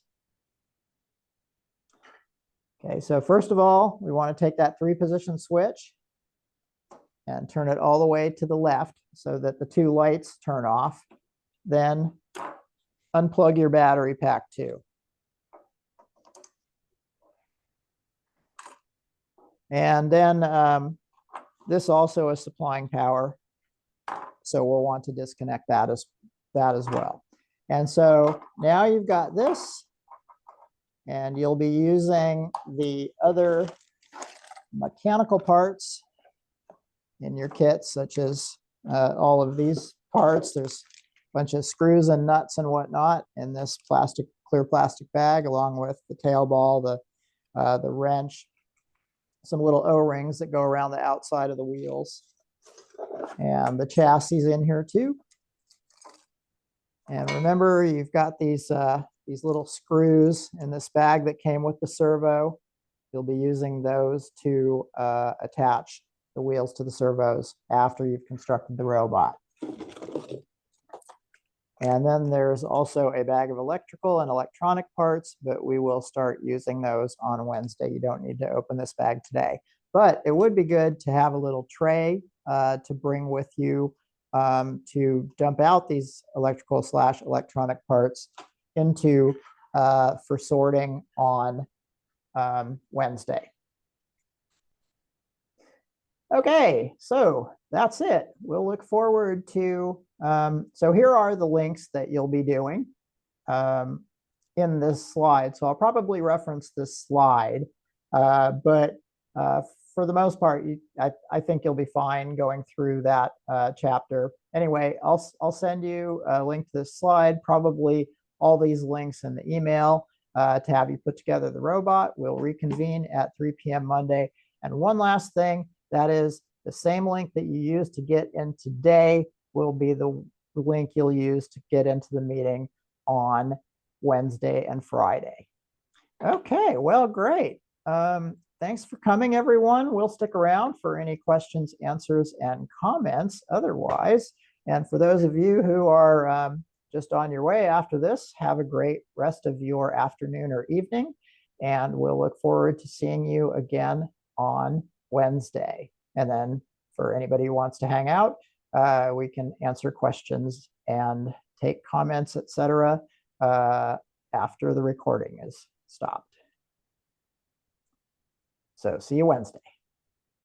[SPEAKER 1] Okay, so first of all, we want to take that 3-position switch and turn it all the way to the left so that the 2 lights turn off. Then unplug your battery pack 2. And then this also is supplying power, so we'll want to disconnect that as well. And so now you've got this, and you'll be using the other mechanical parts in your kit, such as all of these parts. There's a bunch of screws and nuts and whatnot in this clear plastic bag, along with the tail ball, the wrench, some little O-rings that go around the outside of the wheels, and the chassis in here too. And remember, you've got these little screws in this bag that came with the servo. You'll be using those to attach the wheels to the servos after you've constructed the robot. And then there's also a bag of electrical and electronic parts, but we will start using those on Wednesday. You don't need to open this bag today, but it would be good to have a little tray to bring with you to dump out these electrical/electronic parts into for sorting on Wednesday. Okay, so that's it. We'll look forward to, so here are the links that you'll be doing in this slide. So I'll probably reference this slide, but for the most part, I think you'll be fine going through that chapter. Anyway, I'll send you a link to this slide, probably all these links in the email to have you put together the robot. We'll reconvene at 3 p.m. Monday. And one last thing, that is the same link that you used to get in today will be the link you'll use to get into the meeting on Wednesday and Friday. Okay, well, great. Thanks for coming, everyone. We'll stick around for any questions, answers, and comments otherwise. And for those of you who are just on your way after this, have a great rest of your afternoon or evening. And we'll look forward to seeing you again on Wednesday. And then for anybody who wants to hang out, we can answer questions and take comments, etc. After the recording is stopped. So see you Wednesday.